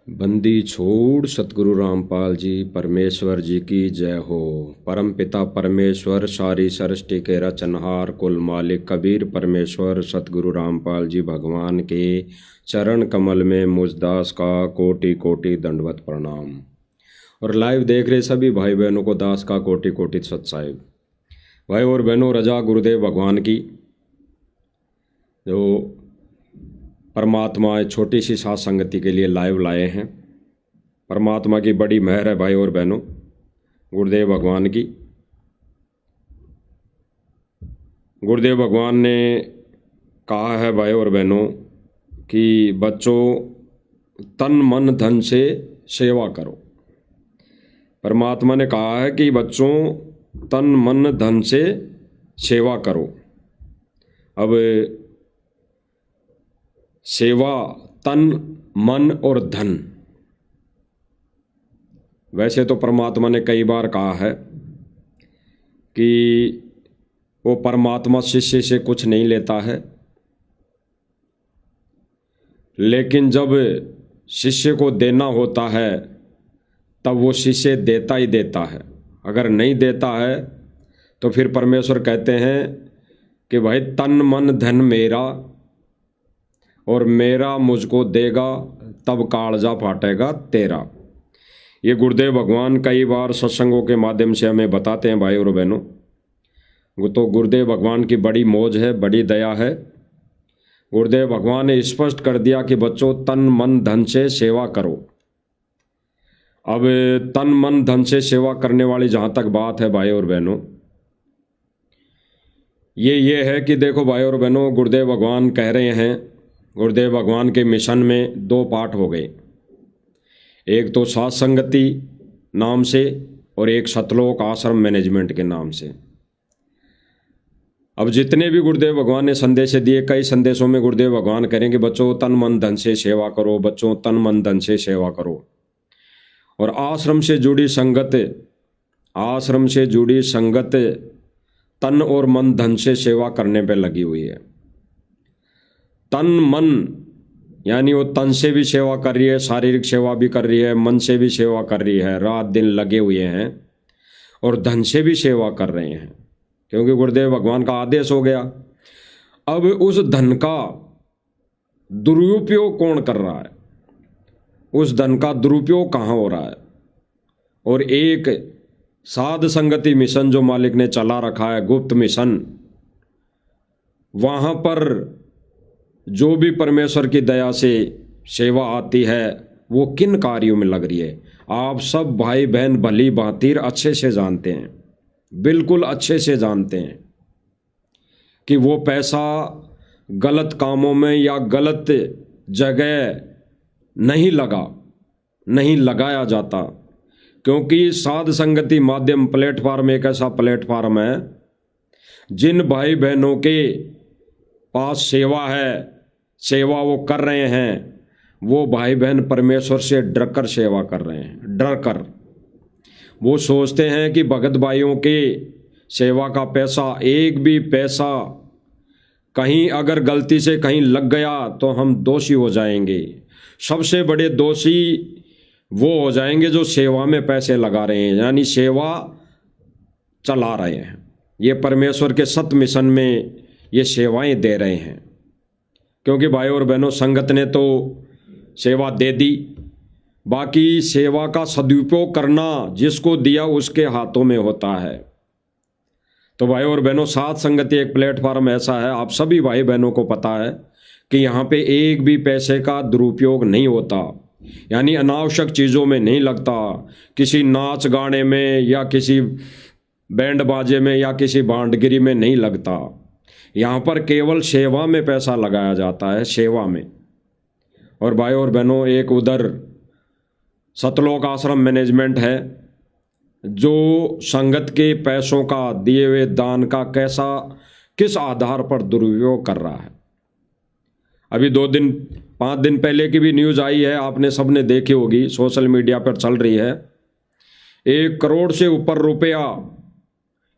बंदी छोड़ सतगुरु रामपाल जी परमेश्वर जी की जय हो। परम पिता परमेश्वर सारी सृष्टि के रचनहार कुल मालिक कबीर परमेश्वर सतगुरु रामपाल जी भगवान के चरण कमल में मुझदास का कोटि कोटि दंडवत प्रणाम। और लाइव देख रहे सभी भाई बहनों को दास का कोटि कोटि सत साहिब। भाई और बहनों, रजा गुरुदेव भगवान की जो परमात्मा छोटी सी साथ संगति के लिए लाइव लाए हैं। परमात्मा की बड़ी मेहर है भाई और बहनों, गुरुदेव भगवान की। गुरुदेव भगवान ने कहा है भाई और बहनों कि बच्चों तन मन धन से सेवा करो। परमात्मा ने कहा है कि बच्चों तन मन धन से सेवा करो। अब सेवा तन मन और धन, वैसे तो परमात्मा ने कई बार कहा है कि वो परमात्मा शिष्य से कुछ नहीं लेता है, लेकिन जब शिष्य को देना होता है तब वो शिष्य देता ही देता है। अगर नहीं देता है तो फिर परमेश्वर कहते हैं कि भाई तन मन धन मेरा और मेरा मुझको देगा तब कालजा फाटेगा तेरा। ये गुरुदेव भगवान कई बार सत्संगों के माध्यम से हमें बताते हैं भाई और बहनों। वो तो गुरुदेव भगवान की बड़ी मौज है, बड़ी दया है। गुरुदेव भगवान ने स्पष्ट कर दिया कि बच्चों तन मन धन से सेवा करो। अब तन मन धन से सेवा करने वाली जहाँ तक बात है भाई और बहनों, ये है कि देखो भाई और बहनों, गुरुदेव भगवान कह रहे हैं, गुरुदेव भगवान के मिशन में दो पार्ट हो गए। एक तो साथ संगति नाम से और एक सतलोक आश्रम मैनेजमेंट के नाम से। अब जितने भी गुरुदेव भगवान ने संदेश दिए, कई संदेशों में गुरुदेव भगवान करेंगे बच्चों तन मन धन से सेवा करो, बच्चों तन मन धन से सेवा करो। और आश्रम से जुड़ी संगत, आश्रम से जुड़ी संगत तन और मन धन से सेवा करने पे लगी हुई है। तन मन यानी वो तन से भी सेवा कर रही है, शारीरिक सेवा भी कर रही है, मन से भी सेवा कर रही है, रात दिन लगे हुए हैं। और धन से भी सेवा कर रहे हैं क्योंकि गुरुदेव भगवान का आदेश हो गया। अब उस धन का दुरुपयोग कौन कर रहा है, उस धन का दुरुपयोग कहाँ हो रहा है। और एक साध संगति मिशन जो मालिक ने चला रखा है, गुप्त मिशन, वहाँ पर जो भी परमेश्वर की दया से सेवा आती है वो किन कार्यों में लग रही है, आप सब भाई बहन भली भांति अच्छे से जानते हैं, बिल्कुल अच्छे से जानते हैं कि वो पैसा गलत कामों में या गलत जगह नहीं लगाया जाता। क्योंकि साध संगति माध्यम प्लेटफार्म एक ऐसा प्लेटफार्म है जिन भाई बहनों के पास सेवा है, सेवा वो कर रहे हैं, वो भाई बहन परमेश्वर से डर कर सेवा कर रहे हैं। डर कर वो सोचते हैं कि भगत भाइयों के सेवा का पैसा, एक भी पैसा कहीं अगर गलती से कहीं लग गया तो हम दोषी हो जाएंगे। सबसे बड़े दोषी वो हो जाएंगे जो सेवा में पैसे लगा रहे हैं, यानी सेवा चला रहे हैं, ये परमेश्वर के सत मिशन में ये सेवाएं दे रहे हैं। क्योंकि भाई और बहनों, संगत ने तो सेवा दे दी, बाकी सेवा का सदुपयोग करना जिसको दिया उसके हाथों में होता है। तो भाई और बहनों, साथ संगति एक प्लेटफार्म ऐसा है, आप सभी भाई बहनों को पता है कि यहाँ पे एक भी पैसे का दुरुपयोग नहीं होता, यानी अनावश्यक चीज़ों में नहीं लगता, किसी नाच गाने में या किसी बैंड बाजे में या किसी भांडगिरी में नहीं लगता। यहाँ पर केवल सेवा में पैसा लगाया जाता है, सेवा में। और भाई और बहनों, एक उधर सतलोक आश्रम मैनेजमेंट है जो संगत के पैसों का, दिए हुए दान का किस आधार पर दुरुपयोग कर रहा है। अभी 5 दिन पहले की भी न्यूज़ आई है, आपने सबने देखी होगी, सोशल मीडिया पर चल रही है। 1 करोड़ से ऊपर रुपया,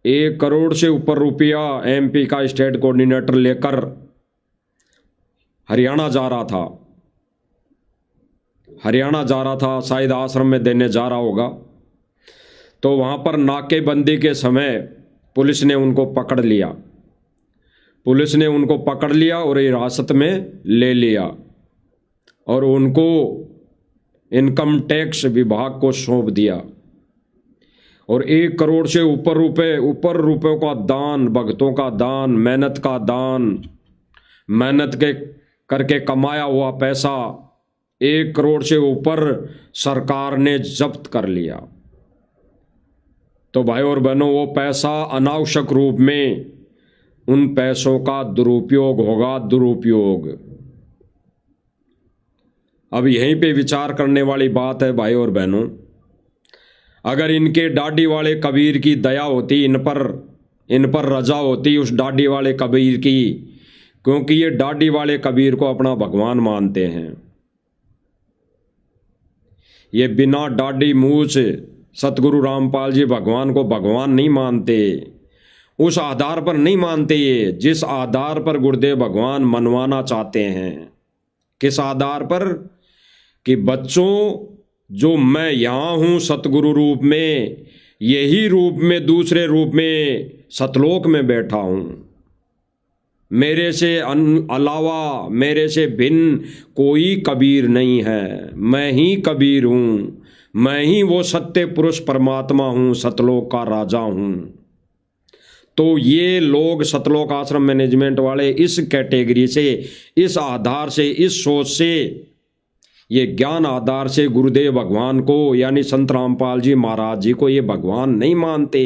1 करोड़ से ऊपर रुपया एमपी का स्टेट कोऑर्डिनेटर लेकर हरियाणा जा रहा था। हरियाणा जा रहा था, शायद आश्रम में देने जा रहा होगा। तो वहाँ पर नाकेबंदी के समय पुलिस ने उनको पकड़ लिया। पुलिस ने उनको पकड़ लिया और हिरासत में ले लिया और उनको इनकम टैक्स विभाग को सौंप दिया। और 1 करोड़ से ऊपर रुपयों का दान, भक्तों का दान, मेहनत का दान, मेहनत के करके कमाया हुआ पैसा 1 करोड़ से ऊपर सरकार ने जब्त कर लिया। तो भाई और बहनों, वो पैसा अनावश्यक रूप में उन पैसों का दुरुपयोग होगा, दुरुपयोग। अब यहीं पे विचार करने वाली बात है भाई और बहनों, अगर इनके डाडी वाले कबीर की दया होती, इन पर रजा होती उस डाडी वाले कबीर की, क्योंकि ये डाडी वाले कबीर को अपना भगवान मानते हैं। ये बिना डाडी मूछ सतगुरु रामपाल जी भगवान को भगवान नहीं मानते, उस आधार पर नहीं मानते ये जिस आधार पर गुरुदेव भगवान मनवाना चाहते हैं। किस आधार पर? कि बच्चों, जो मैं यहाँ हूँ सतगुरु रूप में, यही रूप में दूसरे रूप में सतलोक में बैठा हूँ। मेरे से अलावा, मेरे से भिन्न कोई कबीर नहीं है, मैं ही कबीर हूँ, मैं ही वो सत्य पुरुष परमात्मा हूँ, सतलोक का राजा हूँ। तो ये लोग सतलोक आश्रम मैनेजमेंट वाले इस कैटेगरी से, इस आधार से, इस सोच से, ये ज्ञान आधार से गुरुदेव भगवान को यानी संत रामपाल जी महाराज जी को ये भगवान नहीं मानते।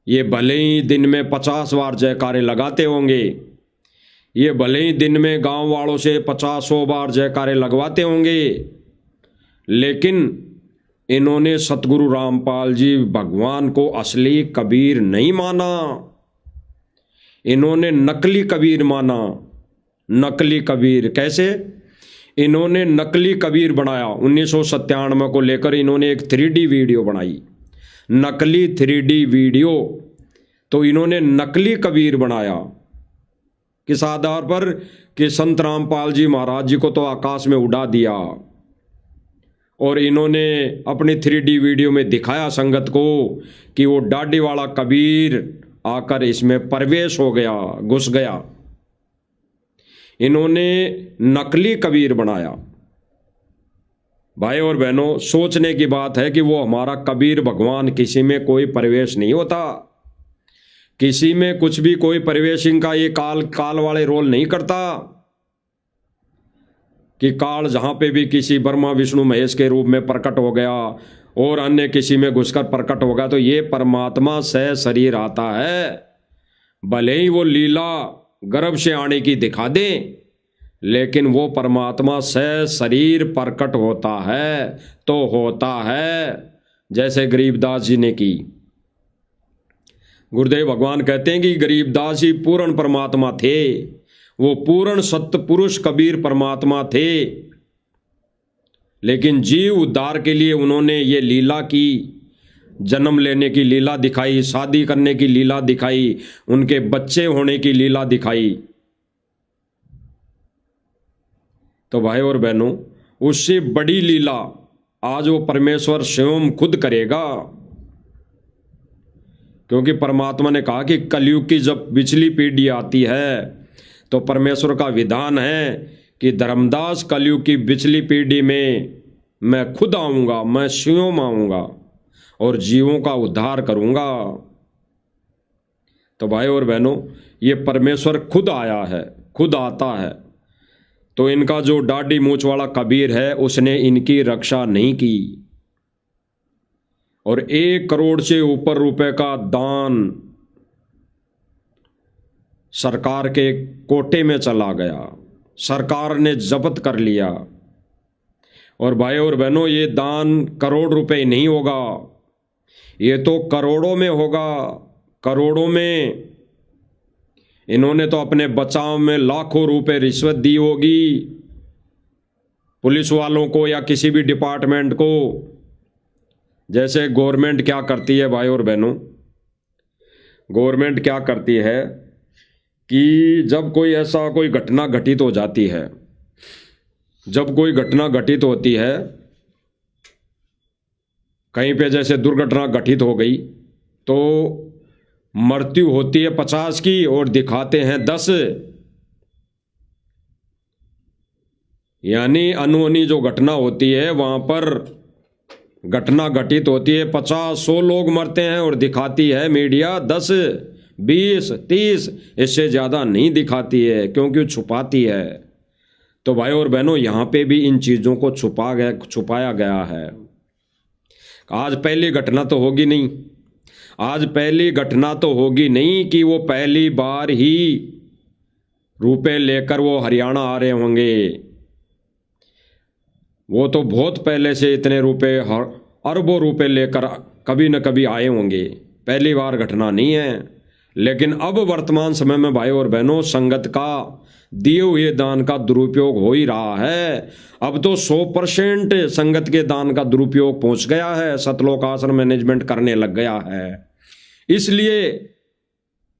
ये भले ही दिन में 50 बार जयकारे लगाते होंगे, ये भले ही दिन में गांव वालों से 50-100 बार जयकारे लगवाते होंगे, लेकिन इन्होंने सतगुरु रामपाल जी भगवान को असली कबीर नहीं माना, इन्होंने नकली कबीर माना। नकली कबीर कैसे? इन्होंने नकली कबीर बनाया। 1997 को लेकर इन्होंने एक 3D वीडियो बनाई, नकली 3D वीडियो। तो इन्होंने नकली कबीर बनाया किस आधार पर? कि संत रामपाल जी महाराज जी को तो आकाश में उड़ा दिया और इन्होंने अपनी 3D वीडियो में दिखाया संगत को कि वो डाडी वाला कबीर आकर इसमें प्रवेश हो गया, घुस गया। इन्होंने नकली कबीर बनाया। भाई और बहनों, सोचने की बात है कि वो हमारा कबीर भगवान किसी में कोई प्रवेश नहीं होता, किसी में कुछ भी कोई प्रवेशिंग का ये काल वाले रोल नहीं करता कि काल जहां पे भी किसी ब्रह्मा विष्णु महेश के रूप में प्रकट हो गया और अन्य किसी में घुसकर प्रकट होगा। तो ये परमात्मा सह शरीर आता है, भले ही वो लीला गर्भ से आने की दिखा दे, लेकिन वो परमात्मा सह शरीर प्रकट होता है तो होता है, जैसे गरीबदास जी ने की। गुरुदेव भगवान कहते हैं कि गरीबदास जी पूर्ण परमात्मा थे, वो पूर्ण सत्य पुरुष कबीर परमात्मा थे, लेकिन जीव उद्धार के लिए उन्होंने ये लीला की, जन्म लेने की लीला दिखाई, शादी करने की लीला दिखाई, उनके बच्चे होने की लीला दिखाई। तो भाई और बहनों, उससे बड़ी लीला आज वो परमेश्वर स्वयं खुद करेगा, क्योंकि परमात्मा ने कहा कि कलयुग की जब पिछली पीढ़ी आती है तो परमेश्वर का विधान है कि धर्मदास कलयुग की पिछली पीढ़ी में मैं खुद आऊँगा, मैं स्वयं आऊँगा और जीवों का उद्धार करूँगा। तो भाई और बहनों, ये परमेश्वर खुद आया है, खुद आता है। तो इनका जो डाडी मूछ वाला कबीर है उसने इनकी रक्षा नहीं की और 1 करोड़ से ऊपर रुपए का दान सरकार के कोटे में चला गया, सरकार ने जब्त कर लिया। और भाई और बहनों, ये दान करोड़ रुपए नहीं होगा, ये तो करोड़ों में होगा, करोड़ों में। इन्होंने तो अपने बचाव में लाखों रुपए रिश्वत दी होगी पुलिस वालों को या किसी भी डिपार्टमेंट को। जैसे गवर्नमेंट क्या करती है भाई और बहनों, गवर्नमेंट क्या करती है कि जब कोई ऐसा कोई घटना घटित हो जाती है जब कोई घटना घटित होती है, कहीं पे जैसे दुर्घटना घटित हो गई, तो मृत्यु होती है 50 की और दिखाते हैं 10। यानी अनहोनी जो घटना होती है वहां पर घटना घटित होती है, 50-100 लोग मरते हैं और दिखाती है मीडिया 10, 20, 30, इससे ज़्यादा नहीं दिखाती है, क्योंकि छुपाती है। तो भाई और बहनों, यहाँ पे भी इन चीज़ों को छुपाया गया है। आज पहली घटना तो होगी नहीं, आज पहली घटना तो होगी नहीं कि वो पहली बार ही रुपए लेकर वो हरियाणा आ रहे होंगे। वो तो बहुत पहले से इतने रुपए, अरबों रुपए लेकर कभी न कभी आए होंगे, पहली बार घटना नहीं है। लेकिन अब वर्तमान समय में भाई और बहनों, संगत का दिए हुए दान का दुरुपयोग हो ही रहा है। अब तो 100% संगत के दान का दुरुपयोग पहुंच गया है, सतलोक आश्रम मैनेजमेंट करने लग गया है। इसलिए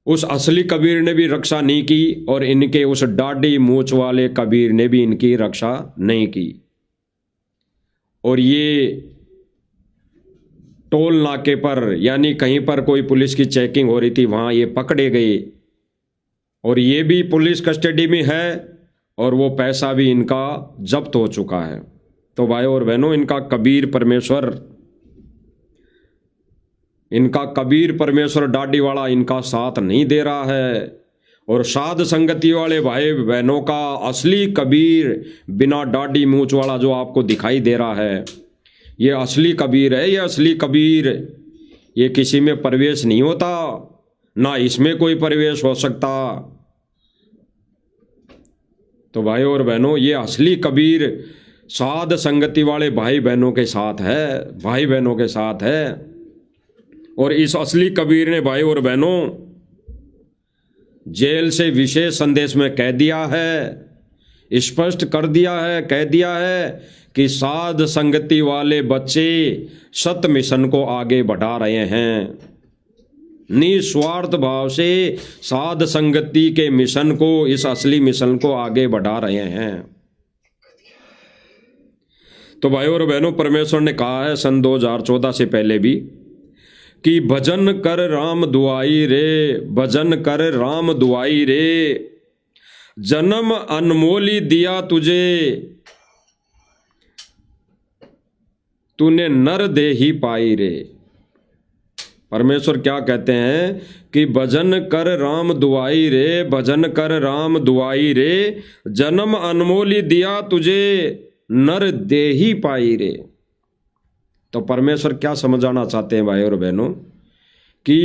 उस असली कबीर ने भी रक्षा नहीं की और इनके उस दाढ़ी मूंछ वाले कबीर ने भी इनकी रक्षा नहीं की। और ये टोल नाके पर, यानी कहीं पर कोई पुलिस की चेकिंग हो रही थी, वहां ये पकड़े गए और ये भी पुलिस कस्टडी में है और वो पैसा भी इनका जब्त हो चुका है। तो भाई और बहनों, इनका कबीर परमेश्वर दाढ़ी वाला इनका साथ नहीं दे रहा है। और साध संगति वाले भाई बहनों का असली कबीर, बिना दाढ़ी मूंछ वाला जो आपको दिखाई दे रहा है, ये असली कबीर है। ये असली कबीर, ये किसी में प्रवेश नहीं होता, ना इसमें कोई प्रवेश हो सकता। तो भाई और बहनों, ये असली कबीर साध संगति वाले भाई बहनों के साथ है, भाई बहनों के साथ है। और इस असली कबीर ने भाई और बहनों जेल से विशेष संदेश में कह दिया है, स्पष्ट कर दिया है, कह दिया है कि साध संगति वाले बच्चे सत मिशन को आगे बढ़ा रहे हैं। निस्वार्थ भाव से साध संगति के मिशन को, इस असली मिशन को आगे बढ़ा रहे हैं। तो भाई और बहनों, परमेश्वर ने कहा है सन 2014 से पहले भी कि भजन कर राम दुआई रे, भजन कर राम दुआई रे, जन्म अनमोली दिया तुझे, तूने नर दे ही पाई रे। परमेश्वर क्या कहते हैं कि भजन कर राम दुआई रे, भजन कर राम दुआई रे, जन्म अनमोली दिया तुझे, नर दे ही पाई रे। तो परमेश्वर क्या समझाना चाहते हैं भाई और बहनों कि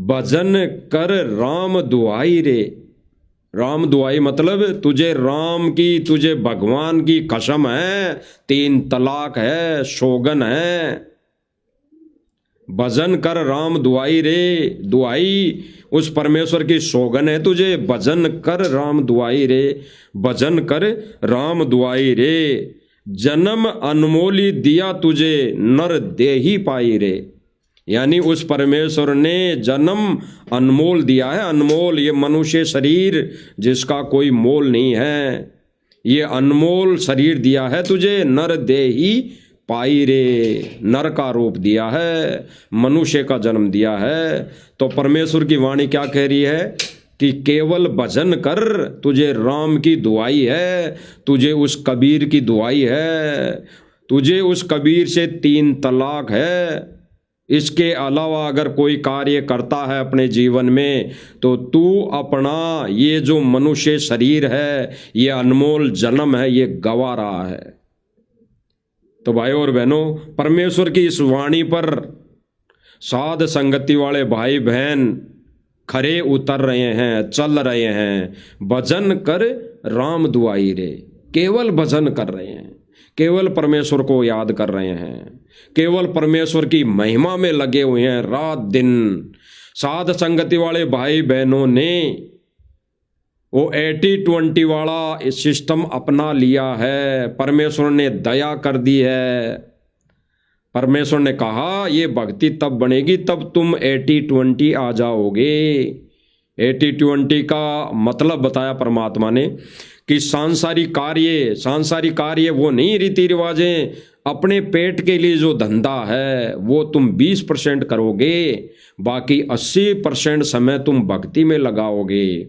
भजन कर राम दुआई रे। राम दुआई मतलब तुझे राम की, तुझे भगवान की कसम है, 3 तलाक है, शोगन है। भजन कर राम दुआई रे, दुआई उस परमेश्वर की सौगन है तुझे। भजन कर राम दुआई रे, भजन कर राम दुआई रे, जन्म अनमोली दिया तुझे, नर दे ही पाई रे। यानी उस परमेश्वर ने जन्म अनमोल दिया है, अनमोल। ये मनुष्य शरीर जिसका कोई मोल नहीं है, ये अनमोल शरीर दिया है तुझे, नर दे ही पाई रे। नर का रूप दिया है, मनुष्य का जन्म दिया है। तो परमेश्वर की वाणी क्या कह रही है कि केवल भजन कर, तुझे राम की दुआई है, तुझे उस कबीर की दुआई है, तुझे उस कबीर से 3 तलाक है। इसके अलावा अगर कोई कार्य करता है अपने जीवन में तो तू अपना ये जो मनुष्य शरीर है, ये अनमोल जन्म है, ये गवा रहा है। तो भाई और बहनों, परमेश्वर की इस वाणी पर साध संगति वाले भाई बहन खरे उतर रहे हैं, चल रहे हैं। भजन कर राम दुआई रे, केवल भजन कर रहे हैं, केवल परमेश्वर को याद कर रहे हैं, केवल परमेश्वर की महिमा में लगे हुए हैं रात दिन। साध संगति वाले भाई बहनों ने वो 80-20 वाला सिस्टम अपना लिया है। परमेश्वर ने दया कर दी है। परमेश्वर ने कहा ये भक्ति तब बनेगी तब तुम 80-20 आ जाओगे। 80-20 का मतलब बताया परमात्मा ने कि सांसारिक कार्य वो नहीं, रीति रिवाजें, अपने पेट के लिए जो धंधा है वो तुम 20% करोगे, बाकी 80% समय तुम भक्ति में लगाओगे।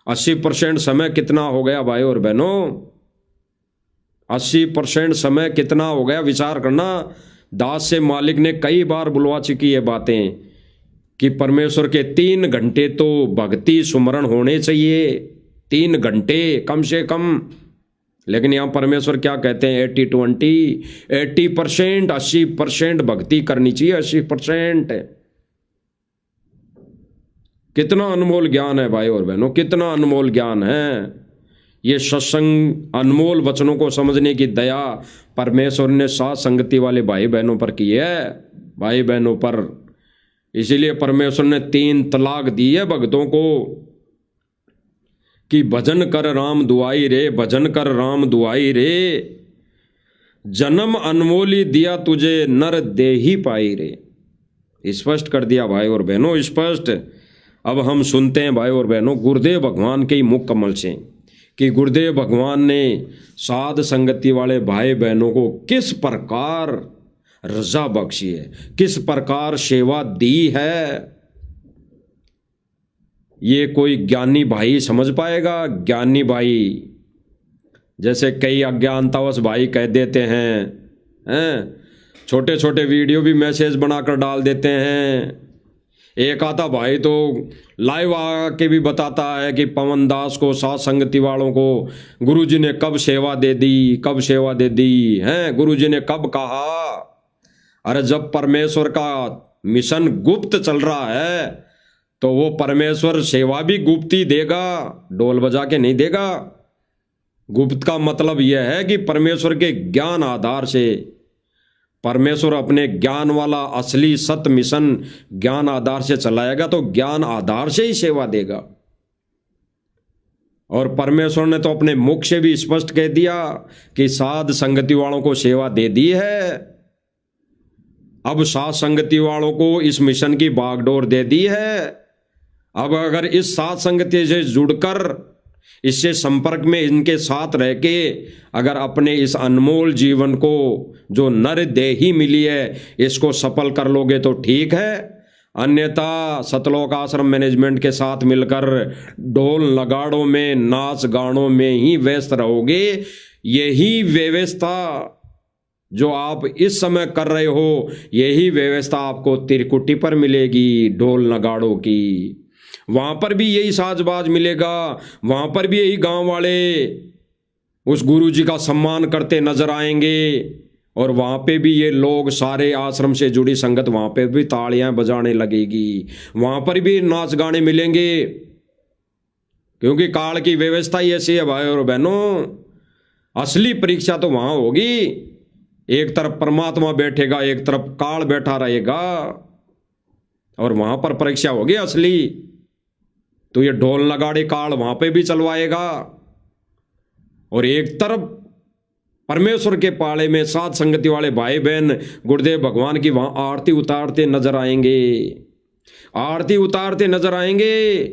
80% समय कितना हो गया भाई और बहनों? 80% समय कितना हो गया? विचार करना। दास से मालिक ने कई बार बुलवा चुकी है बातें कि परमेश्वर के 3 घंटे तो भक्ति सुमरण होने चाहिए, 3 घंटे कम से कम। लेकिन यहाँ परमेश्वर क्या कहते हैं? 80-20, 80%, 80% भक्ति करनी चाहिए, 80%। कितना अनमोल ज्ञान है भाई और बहनों, कितना अनमोल ज्ञान है। ये सत्संग अनमोल वचनों को समझने की दया परमेश्वर ने साथ संगति वाले भाई बहनों पर की है, भाई बहनों पर। इसीलिए परमेश्वर ने 3 तलाक दी है भक्तों को कि भजन कर राम दुआई रे, भजन कर राम दुआई रे, जन्म अनमोली दिया तुझे नर देही पाई रे। स्पष्ट कर दिया भाई और बहनों, स्पष्ट। अब हम सुनते हैं भाई और बहनों गुरुदेव भगवान के ही मुख कमल से कि गुरुदेव भगवान ने साध संगति वाले भाई बहनों को किस प्रकार रजा बख्शी है, किस प्रकार सेवा दी है। ये कोई ज्ञानी भाई समझ पाएगा? ज्ञानी भाई जैसे कई अज्ञानतावश भाई कह देते हैं, छोटे छोटे वीडियो भी मैसेज बनाकर डाल देते हैं। एक आता भाई तो लाइव आके भी बताता है कि पवन दास को, साथ संगति वालों को गुरुजी ने कब सेवा दे दी, कब सेवा दे दी है, गुरुजी ने कब कहा। अरे जब परमेश्वर का मिशन गुप्त चल रहा है तो वो परमेश्वर सेवा भी गुप्त ही देगा, ढोल बजा के नहीं देगा। गुप्त का मतलब यह है कि परमेश्वर के ज्ञान आधार से परमेश्वर अपने ज्ञान वाला असली सत्य मिशन ज्ञान आधार से चलाएगा, तो ज्ञान आधार से ही सेवा देगा। और परमेश्वर ने तो अपने मुख से भी स्पष्ट कह दिया कि साध संगति वालों को सेवा दे दी है। अब साध संगति वालों को इस मिशन की बागडोर दे दी है। अब अगर इस साध संगति से जुड़कर, इससे संपर्क में इनके साथ रह के अगर अपने इस अनमोल जीवन को जो नर देही मिली है इसको सफल कर लोगे तो ठीक है, अन्यथा सतलोक आश्रम मैनेजमेंट के साथ मिलकर ढोल नगाड़ों में, नाच गानों में ही व्यस्त रहोगे। यही व्यवस्था जो आप इस समय कर रहे हो, यही व्यवस्था आपको तिरकुटी पर मिलेगी, ढोल नगाड़ों की। वहां पर भी यही साजबाज मिलेगा, वहां पर भी यही गांव वाले उस गुरु जी का सम्मान करते नजर आएंगे, और वहां पे भी ये लोग सारे आश्रम से जुड़ी संगत वहां पे भी तालियां बजाने लगेगी, वहां पर भी नाच गाने मिलेंगे। क्योंकि काल की व्यवस्था ही ऐसी है भाई और बहनों। असली परीक्षा तो वहां होगी, एक तरफ परमात्मा बैठेगा, एक तरफ काल बैठा रहेगा, और वहां पर परीक्षा होगी असली। तो ये ढोल नगाड़े काल वहां पे भी चलवाएगा, और एक तरफ परमेश्वर के पाले में साध संगति वाले भाई बहन गुरुदेव भगवान की वहां आरती उतारते नजर आएंगे, आरती उतारते नजर आएंगे,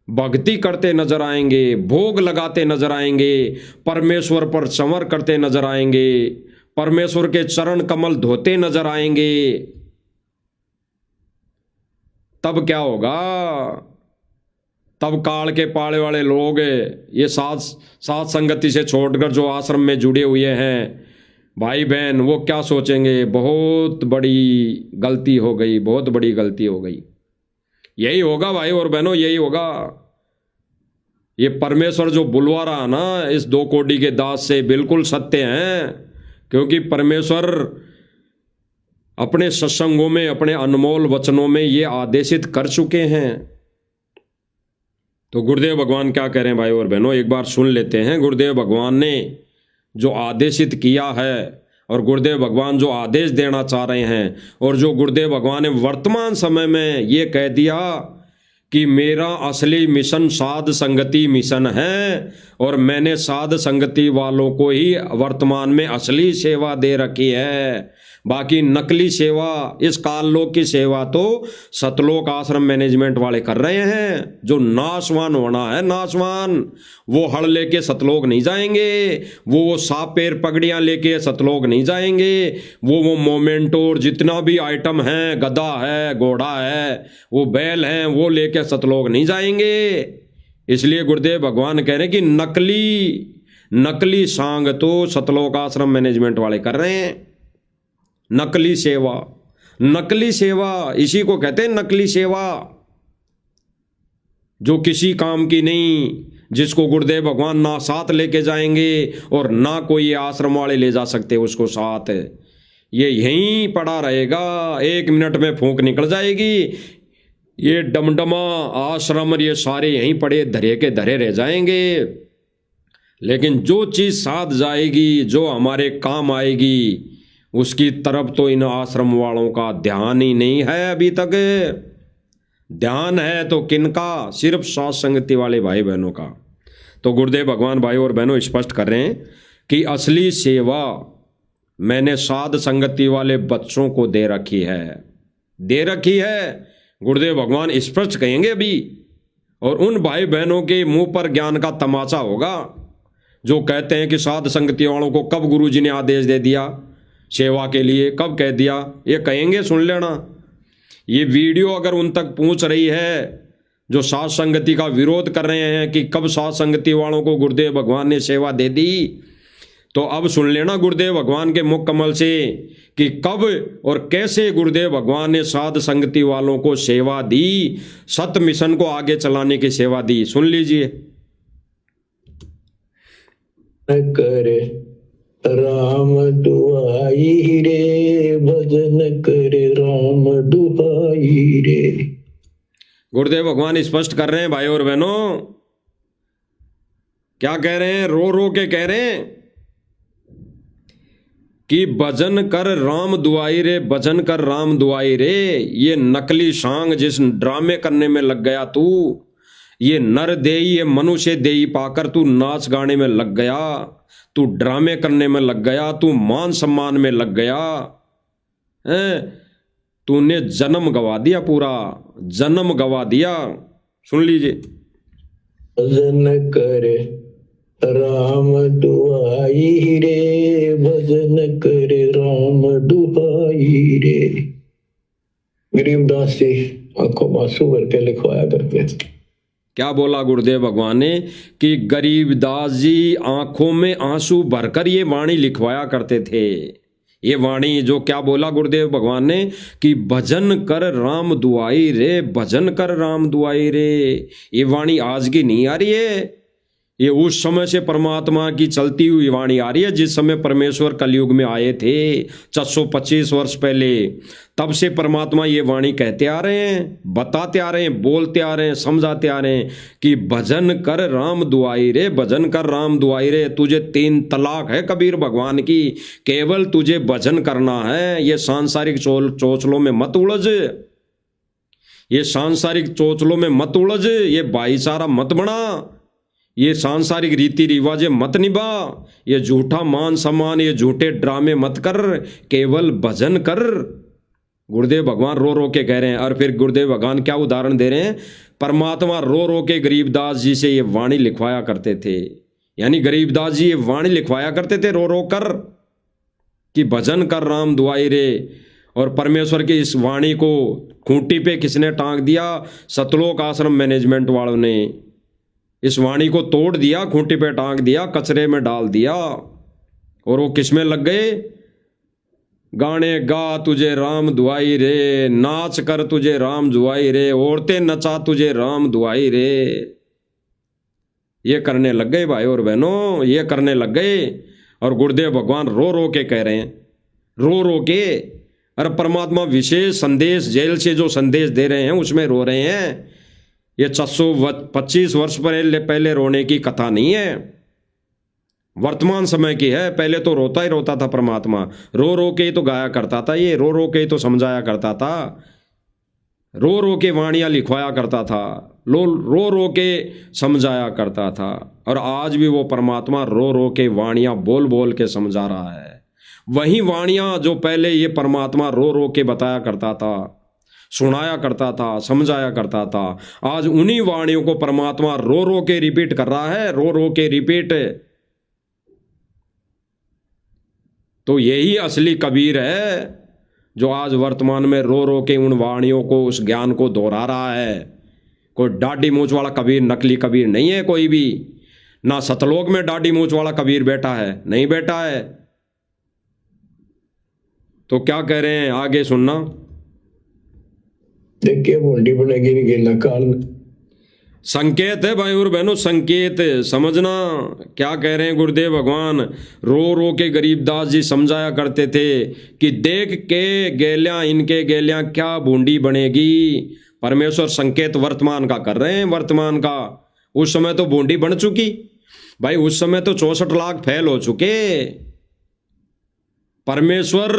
भक्ति करते नजर आएंगे, भोग लगाते नजर आएंगे, परमेश्वर पर संवर करते नजर आएंगे, परमेश्वर के चरण कमल धोते नजर आएंगे। तब क्या होगा? तब काल के पाले वाले लोग ये साथ संगति से छोड़कर जो आश्रम में जुड़े हुए हैं भाई बहन, वो क्या सोचेंगे? बहुत बड़ी गलती हो गई, बहुत बड़ी गलती हो गई। यही होगा भाई और बहनों, यही होगा। ये परमेश्वर जो बुलवा रहा ना इस 2 कोटि के दास से, बिल्कुल सत्य हैं। क्योंकि परमेश्वर अपने सत्संगों में, अपने अनमोल वचनों में ये आदेशित कर चुके हैं। तो गुरुदेव भगवान क्या कह रहे हैं भाई और बहनों, एक बार सुन लेते हैं। गुरुदेव भगवान ने जो आदेशित किया है, और गुरुदेव भगवान जो आदेश देना चाह रहे हैं, और जो गुरुदेव भगवान ने वर्तमान समय में ये कह दिया कि मेरा असली मिशन साध संगति मिशन है, और मैंने साध संगति वालों को ही वर्तमान में असली सेवा दे रखी है। बाकी नकली सेवा, इस काललोक की सेवा तो सतलोक आश्रम मैनेजमेंट वाले कर रहे हैं। जो नाशवान होना है, नाशवान, वो हड़ लेके सतलोक नहीं जाएंगे, वो साफ पैर पगड़ियां लेके सतलोक नहीं जाएंगे, वो मोमेंटो और जितना भी आइटम है, गधा है, घोड़ा है, वो बैल हैं, वो लेके सतलोक नहीं जाएंगे। इसलिए गुरुदेव भगवान कह रहे हैं कि नकली सांग तो सतलोक आश्रम मैनेजमेंट वाले कर रहे हैं। नकली सेवा, नकली सेवा इसी को कहते हैं नकली सेवा, जो किसी काम की नहीं, जिसको गुरुदेव भगवान ना साथ लेके जाएंगे और ना कोई आश्रम वाले ले जा सकते उसको साथ। ये यहीं पड़ा रहेगा, 1 मिनट में फूंक निकल जाएगी। ये डमडमा आश्रम ये सारे यहीं पड़े धरे के धरे रह जाएंगे। लेकिन जो चीज़ साथ जाएगी, जो हमारे काम आएगी, उसकी तरफ तो इन आश्रम वालों का ध्यान ही नहीं है अभी तक। ध्यान है तो किनका? सिर्फ साथ संगति वाले भाई बहनों का। तो गुरुदेव भगवान भाई और बहनों स्पष्ट कर रहे हैं कि असली सेवा मैंने साध संगति वाले बच्चों को दे रखी है। गुरुदेव भगवान स्पष्ट कहेंगे अभी। और उन भाई बहनों के मुंह पर ज्ञान का तमाचा होगा जो कहते हैं कि साध संगति वालों को कब गुरुजी ने आदेश दे दिया सेवा के लिए, कब कह दिया। ये कहेंगे, सुन लेना। ये वीडियो अगर उन तक पहुंच रही है जो साध संगति का विरोध कर रहे हैं कि कब साध संगति वालों को गुरुदेव भगवान ने सेवा दे दी, तो अब सुन लेना गुरुदेव भगवान के मुख कमल से कि कब और कैसे गुरुदेव भगवान ने साध संगति वालों को सेवा दी, सत मिशन को आगे चलाने की सेवा दी। सुन लीजिए। करे राम दुआई रे, भजन करे राम दुआई रे। गुरुदेव भगवान स्पष्ट कर रहे हैं भाई और बहनों। क्या कह रहे हैं? रो रो के कह रहे हैं कि भजन कर राम दुआई रे, भजन कर राम दुआई रे। ये नकली सांग जिस ड्रामे करने में लग गया तू, ये नर देई, ये मनुष्य देई पाकर तू नाच गाने में लग गया, तू ड्रामे करने में लग गया, तू मान सम्मान में लग गया, तूने जन्म गवा दिया, पूरा जन्म गवा दिया। सुन लीजिए। भजन करे राम दुआई रे, भजन करे राम दुआई रे। गरीबदास जी आंखों में आंसू भर के लिखवाया करते थे। क्या बोला गुरुदेव भगवान ने कि गरीबदास जी आंखों में आंसू भरकर ये वाणी लिखवाया करते थे। ये वाणी जो क्या बोला गुरुदेव भगवान ने कि भजन कर राम दुआई रे, भजन कर राम दुआई रे। ये वाणी आज की नहीं आ रही है, ये उस समय से परमात्मा की चलती हुई वाणी आ रही है जिस समय परमेश्वर कलयुग में आए थे 425 वर्ष पहले। तब से परमात्मा ये वाणी कहते आ रहे हैं, बताते आ रहे हैं, बोलते आ रहे हैं, समझाते आ रहे हैं कि भजन कर राम दुआई रे, भजन कर राम दुआई रे। तुझे 3 तलाक है कबीर भगवान की, केवल तुझे भजन करना है। ये सांसारिक चोचलों में मत उलझ, ये सांसारिक चोचलों में मत उलझ, ये भाईचारा मत बना, ये सांसारिक रीति रिवाजे मत निभा, ये झूठा मान सम्मान, ये झूठे ड्रामे मत कर, केवल भजन कर। गुरुदेव भगवान रो रो के कह रहे हैं। और फिर गुरुदेव भगवान क्या उदाहरण दे रहे हैं? परमात्मा रो रो के गरीबदास जी से ये वाणी लिखवाया करते थे। यानी गरीबदास जी ये वाणी लिखवाया करते थे रो रो कर कि भजन कर राम दुआई रे। और परमेश्वर की इस वाणी को खूंटी पे किसने टांग दिया? सतलोक आश्रम मैनेजमेंट वालों ने इस वाणी को तोड़ दिया, खूंटी पे टांग दिया, कचरे में डाल दिया। और वो किसमें लग गए? गाने गा तुझे राम दुआई रे, नाच कर तुझे राम दुआई रे, औरतें नचा तुझे राम दुआई रे। ये करने लग गए भाई और बहनों, ये करने लग गए। और गुरुदेव भगवान रो रो के कह रहे हैं, रो रो के। अरे परमात्मा विशेष संदेश जेल से जो संदेश दे रहे हैं उसमें रो रहे हैं। ये 425 वर्ष पहले रोने की कथा नहीं है, वर्तमान समय की है। पहले तो रोता ही रोता था परमात्मा, रो रो के ही तो गाया करता था, ये रो रो के ही तो समझाया करता था, रो रो के वाणियां लिखवाया करता था। रो रो के समझाया करता था, और आज भी वो परमात्मा रो रो के वाणियाँ बोल बोल के समझा रहा है। वही वाणियाँ जो पहले ये परमात्मा रो रो के बताया करता था, सुनाया करता था, समझाया करता था, आज उन्हीं वाणियों को परमात्मा रो रो के रिपीट कर रहा है, रो रो के रिपीट। तो यही असली कबीर है जो आज वर्तमान में रो रो के उन वाणियों को, उस ज्ञान को दोहरा रहा है। कोई दाढ़ी मूंछ वाला कबीर, नकली कबीर नहीं है कोई भी। ना सतलोक में दाढ़ी मूंछ वाला कबीर बैठा है, नहीं बैठा है। तो क्या कह रहे हैं, आगे सुनना। देखिए बूंदी बनेगी नहीं गिरना काल। संकेत है भाई और बहनों, संकेत समझना। क्या कह रहे हैं गुरुदेव भगवान, रो रो के गरीबदास जी समझाया करते थे कि देख के गेलियां, इनके गेलियां क्या बूंदी बनेगी। परमेश्वर संकेत वर्तमान का कर रहे हैं, वर्तमान का। उस समय तो बूंदी बन चुकी भाई, उस समय तो 64 लाख फैल हो चुके। परमेश्वर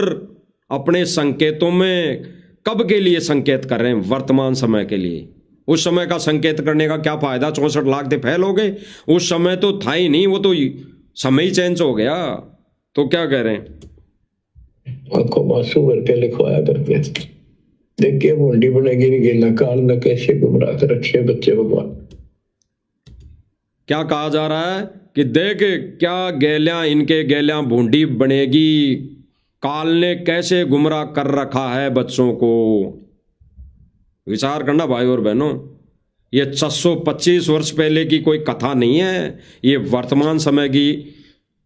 अपने संकेतों में कब के लिए संकेत कर रहे हैं, वर्तमान समय के लिए। उस समय का संकेत करने का क्या फायदा, 64 लाख थे फैल हो गए। उस समय तो था ही नहीं, वो तो समय ही चेंज हो गया। तो क्या कह रहे हैं, आंखों में आंसू भर के लिखवाया करते थे, देखिए बूंदी बनेगी नहीं गिरना काल, न कैसे गुमराह कर रखे बच्चे भगवान। क्या कहा जा रहा है कि देख क्या गेलियां, इनके गेलियां बूंदी बनेगी, काल ने कैसे गुमराह कर रखा है बच्चों को। विचार करना भाई और बहनों, ये 625 वर्ष पहले की कोई कथा नहीं है, ये वर्तमान समय की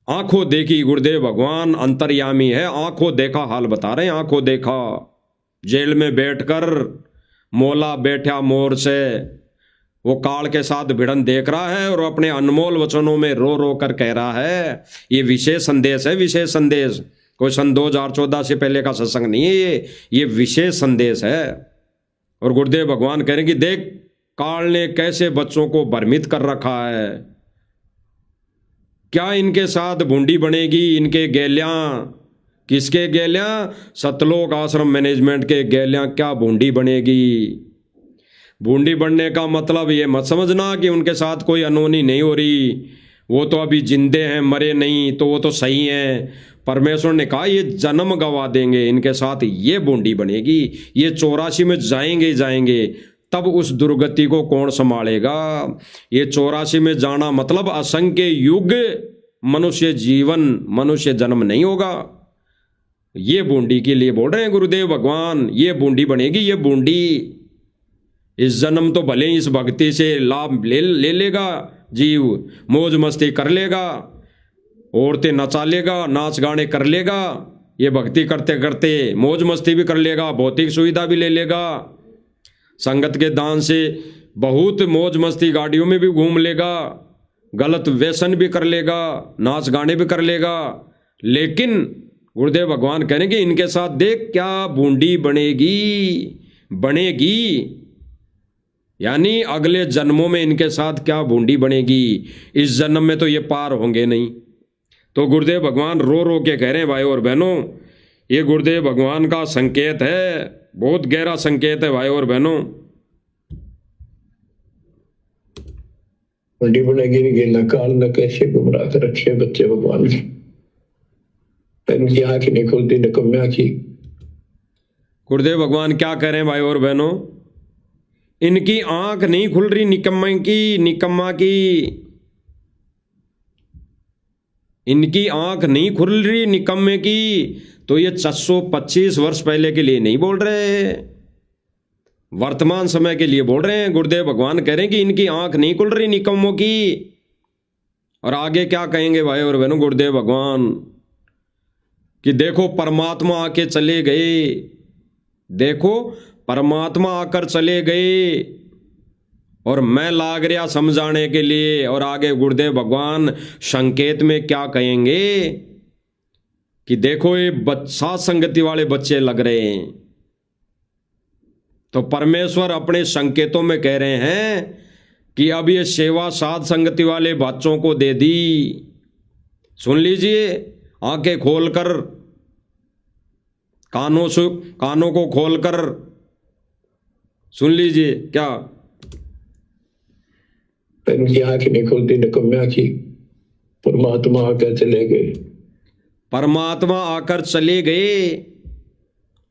आंखों देखी गुरुदेव भगवान अंतर्यामी है, आंखों देखा हाल बता रहे हैं, आंखों देखा। जेल में बैठकर मौला बैठा मोर से, वो काल के साथ भिड़न देख रहा है और अपने अनमोल वचनों में रो रो कर कह रहा है। ये विशेष संदेश है, विशेष संदेश। कोई सन 2014 से पहले का सत्संग नहीं है ये विशेष संदेश है। और गुरुदेव भगवान कह रहे हैं कि देख काल ने कैसे बच्चों को भ्रमित कर रखा है, क्या इनके साथ बूंदी बनेगी, इनके गेलियां। किसके गेलियां, सतलोक आश्रम मैनेजमेंट के गेलियां क्या बूंदी बनेगी। बूंदी बनने का मतलब ये मत समझना कि उनके साथ कोई अनहोनी नहीं हो रही, वो तो अभी जिंदे हैं, मरे नहीं, तो वो तो सही हैं। परमेश्वर ने कहा ये जन्म गवा देंगे, इनके साथ ये बूंदी बनेगी, ये 84 में जाएंगे जाएंगे, तब उस दुर्गति को कौन संभालेगा। ये 84 में जाना मतलब असंख्य युग मनुष्य जीवन, मनुष्य जन्म नहीं होगा। ये बूंदी के लिए बोल रहे हैं गुरुदेव भगवान, ये बूंदी बनेगी, ये बूंदी। इस जन्म तो भले ही इस भक्ति से लाभ ले लेगा जीव, मौज मस्ती कर लेगा, औरतें नचा लेगा, नाच गाने कर लेगा, ये भक्ति करते करते मौज मस्ती भी कर लेगा, भौतिक सुविधा भी ले लेगा, संगत के दान से बहुत मौज मस्ती, गाड़ियों में भी घूम लेगा, गलत व्यसन भी कर लेगा, नाच गाने भी कर लेगा। लेकिन गुरुदेव भगवान कहेंगे इनके साथ देख क्या बूंदी बनेगी, बनेगी। यानी अगले जन्मों में इनके साथ क्या बूंदी बनेगी, इस जन्म में तो ये पार होंगे नहीं। तो गुरुदेव भगवान रो रो के कह रहे हैं भाई और बहनों, ये गुरुदेव भगवान का संकेत है, बहुत गहरा संकेत है भाई और बहनों। बूंदी बनेगी नहीं गिरना काल, न कैसे गुमराह कर रखे बच्चे भगवान। इनकी आंख नहीं खुलती निकम्मा की। गुरुदेव भगवान क्या कह रहे हैं भाई और बहनों, इनकी आंख नहीं खुल रही निकम्मा की, निकम्मा की। इनकी आंख नहीं खुल रही निकम्मे की, तो ये 625 वर्ष पहले के लिए नहीं बोल रहे, वर्तमान समय के लिए बोल रहे हैं। गुरुदेव भगवान कह रहे हैं कि इनकी आंख नहीं खुल रही निकम्मों की। और आगे क्या कहेंगे भाई और बहनों गुरुदेव भगवान, कि देखो परमात्मा आके चले गए, देखो परमात्मा आकर चले गए, और मैं लाग रहा समझाने के लिए। और आगे गुरुदेव भगवान संकेत में क्या कहेंगे कि देखो ये सात संगति वाले बच्चे लग रहे हैं। तो परमेश्वर अपने संकेतों में कह रहे हैं कि अब ये सेवा सात संगति वाले बच्चों को दे दी। सुन लीजिए, आंखें खोलकर, कानों को खोलकर सुन लीजिए। क्या पर उनकी आंख नहीं खुलती निकम्या की। परमात्मा आकर चले गए। परमात्मा आकर चले गए,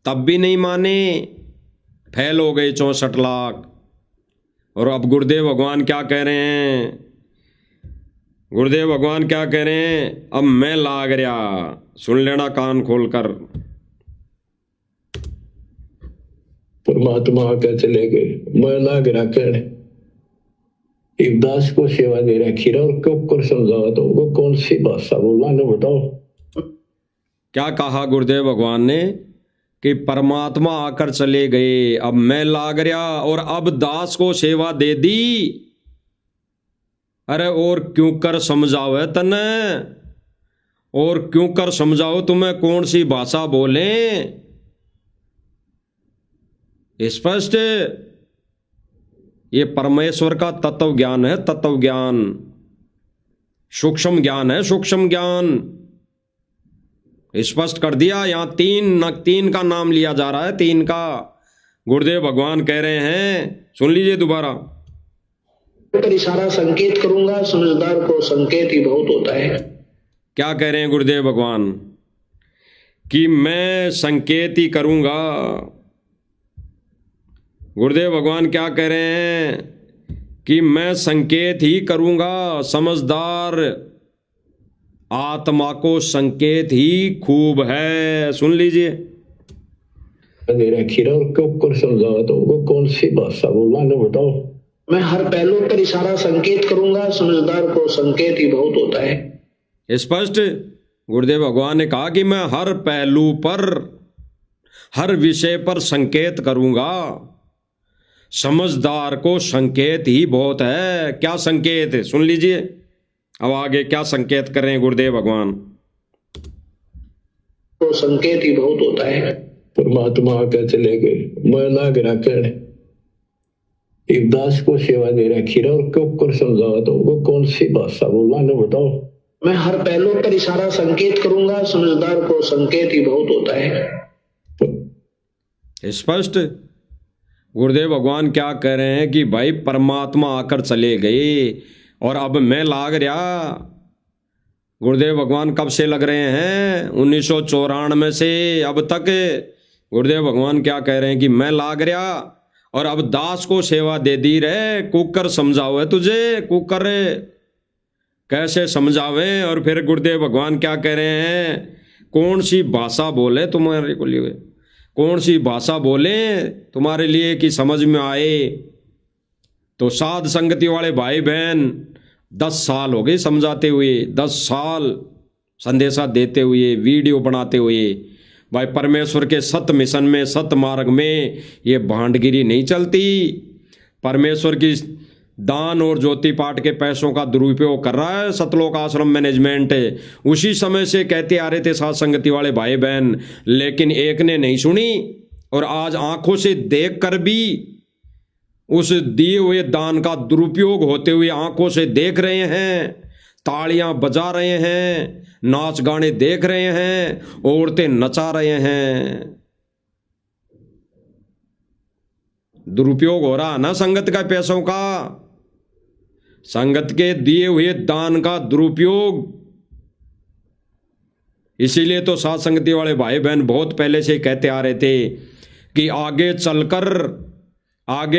तब भी नहीं माने, फेल हो गए 64 लाख। और अब गुरुदेव भगवान क्या कह रहे हैं? गुरुदेव भगवान क्या कह रहे हैं? अब मैं लाग रहा, सुन लेना कान खोलकर। परमात्मा आकर चले गए। मैं लाग रहा कहने, एक दास को सेवा दे रखी रहा और क्यों कर समझावा तो वो कौन सी भाषा बोला ना बताओ। क्या कहा गुरुदेव भगवान ने कि परमात्मा आकर चले गए, अब मैं लाग रहा और अब दास को सेवा दे दी। अरे और क्यों कर समझाओ है तने, और क्यों कर समझाओ तुम्हें कौन सी भाषा बोले। स्पष्ट ये परमेश्वर का तत्व ज्ञान है, तत्व ज्ञान, सूक्ष्म ज्ञान है, सूक्ष्म ज्ञान। स्पष्ट कर दिया। यहां तीन का नाम लिया जा रहा है, तीन का। गुरुदेव भगवान कह रहे हैं, सुन लीजिए दोबारा। पर इशारा संकेत करूंगा, समझदार को संकेत ही बहुत होता है। क्या कह रहे हैं गुरुदेव भगवान? कि मैं संकेत ही करूंगा। गुरुदेव भगवान क्या कह रहे हैं? कि मैं संकेत ही करूंगा। समझदार आत्मा को संकेत ही खूब है। सुन लीजिए। खीरा और क्यों कर समझावा तो वो कौन सी भाषा बोला ना बताओ। मैं हर पहलू पर इशारा संकेत करूंगा, समझदार को संकेत ही बहुत होता है। स्पष्ट गुरुदेव भगवान ने कहा कि मैं हर पहलू पर, हर विषय पर संकेत करूंगा, समझदार को संकेत ही बहुत है। क्या संकेत है? सुन लीजिए। अब आगे क्या संकेत कर रहे हैं गुरुदेव भगवान? तो संकेत ही बहुत होता है। परमात्मा आकर चले गए। मैं लाग रहा कहने, एक दास को सेवा दे रखी रहा और क्यों कर समझावा तो वो कौन सी भाषा बोला ना बताओ। मैं हर पहलू पर इशारा संकेत करूंगा, समझदार को संकेत ही बहुत होता है। स्पष्ट गुरुदेव भगवान क्या कह रहे हैं कि भाई परमात्मा आकर चले गए और अब मैं लाग रहा। गुरुदेव भगवान कब से लग रहे हैं? 1994 से अब तक। गुरुदेव भगवान क्या कह रहे हैं कि मैं लाग रहा और अब दास को सेवा दे दी रे। कुकर समझाओ है तुझे, कुकर कैसे समझावे। और फिर गुरुदेव भगवान क्या कह रहे हैं? कौन सी भाषा बोले तुम्हारे को लिए, कौन सी भाषा बोले तुम्हारे लिए कि समझ में आए। तो साध संगति वाले भाई बहन 10 साल हो गए समझाते हुए, 10 साल संदेशा देते हुए, वीडियो बनाते हुए। भाई परमेश्वर के सत मिशन में, सत मार्ग में ये भांडगिरी नहीं चलती। परमेश्वर की दान और ज्योति पाठ के पैसों का दुरुपयोग कर रहा है सतलोक आश्रम मैनेजमेंट। उसी समय से कहते आ रहे थे साध संगति वाले भाई बहन, लेकिन एक ने नहीं सुनी। और आज आंखों से देख कर भी उस दिए हुए दान का दुरुपयोग होते हुए आंखों से देख रहे हैं, तालियां बजा रहे हैं, नाच गाने देख रहे हैं, औरतें नचा रहे हैं। दुरुपयोग हो रहा ना संगत का पैसों का, संगत के दिए हुए दान का दुरुपयोग। इसीलिए तो साथ संगति वाले भाई बहन बहुत पहले से कहते आ रहे थे कि आगे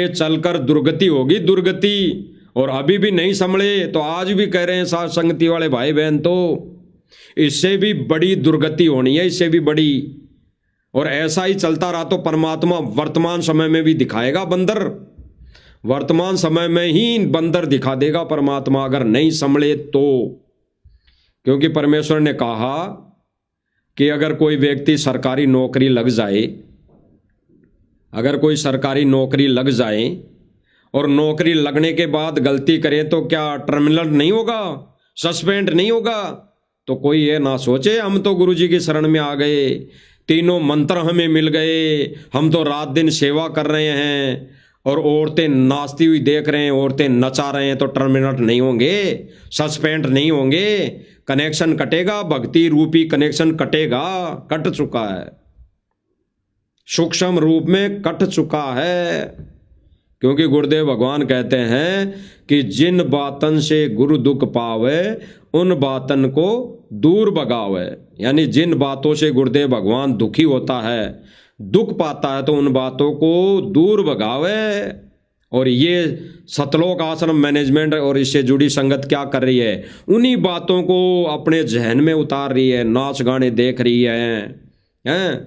चलकर दुर्गति होगी, दुर्गति। और अभी भी नहीं संभले तो आज भी कह रहे हैं साथ संगति वाले भाई बहन, तो इससे भी बड़ी दुर्गति होनी है, इससे भी बड़ी। और ऐसा ही चलता रहा तो परमात्मा वर्तमान समय में भी दिखाएगा बंदर, वर्तमान समय में ही बंदर दिखा देगा परमात्मा, अगर नहीं संभले तो। क्योंकि परमेश्वर ने कहा कि अगर कोई व्यक्ति सरकारी नौकरी लग जाए, अगर कोई सरकारी नौकरी लग जाए और नौकरी लगने के बाद गलती करे तो क्या टर्मिनेट नहीं होगा, सस्पेंड नहीं होगा? तो कोई ये ना सोचे हम तो गुरुजी की शरण में आ गए, तीनों मंत्र हमें मिल गए, हम तो रात दिन सेवा कर रहे हैं और औरतें नाचती हुई देख रहे हैं, औरतें नचा रहे हैं, तो टर्मिनेट नहीं होंगे, सस्पेंड नहीं होंगे, कनेक्शन कटेगा, भक्ति रूपी कनेक्शन कटेगा, कट चुका है, सूक्ष्म रूप में कट चुका है। क्योंकि गुरुदेव भगवान कहते हैं कि जिन बातन से गुरु दुख पावे उन बातन को दूर भगावे। यानी जिन बातों से गुरुदेव भगवान दुखी होता है, दुख पाता है, तो उन बातों को दूर भगावे। और ये सतलोक आश्रम मैनेजमेंट और इससे जुड़ी संगत क्या कर रही है, उन्हीं बातों को अपने जहन में उतार रही है। नाच गाने देख रही हैं,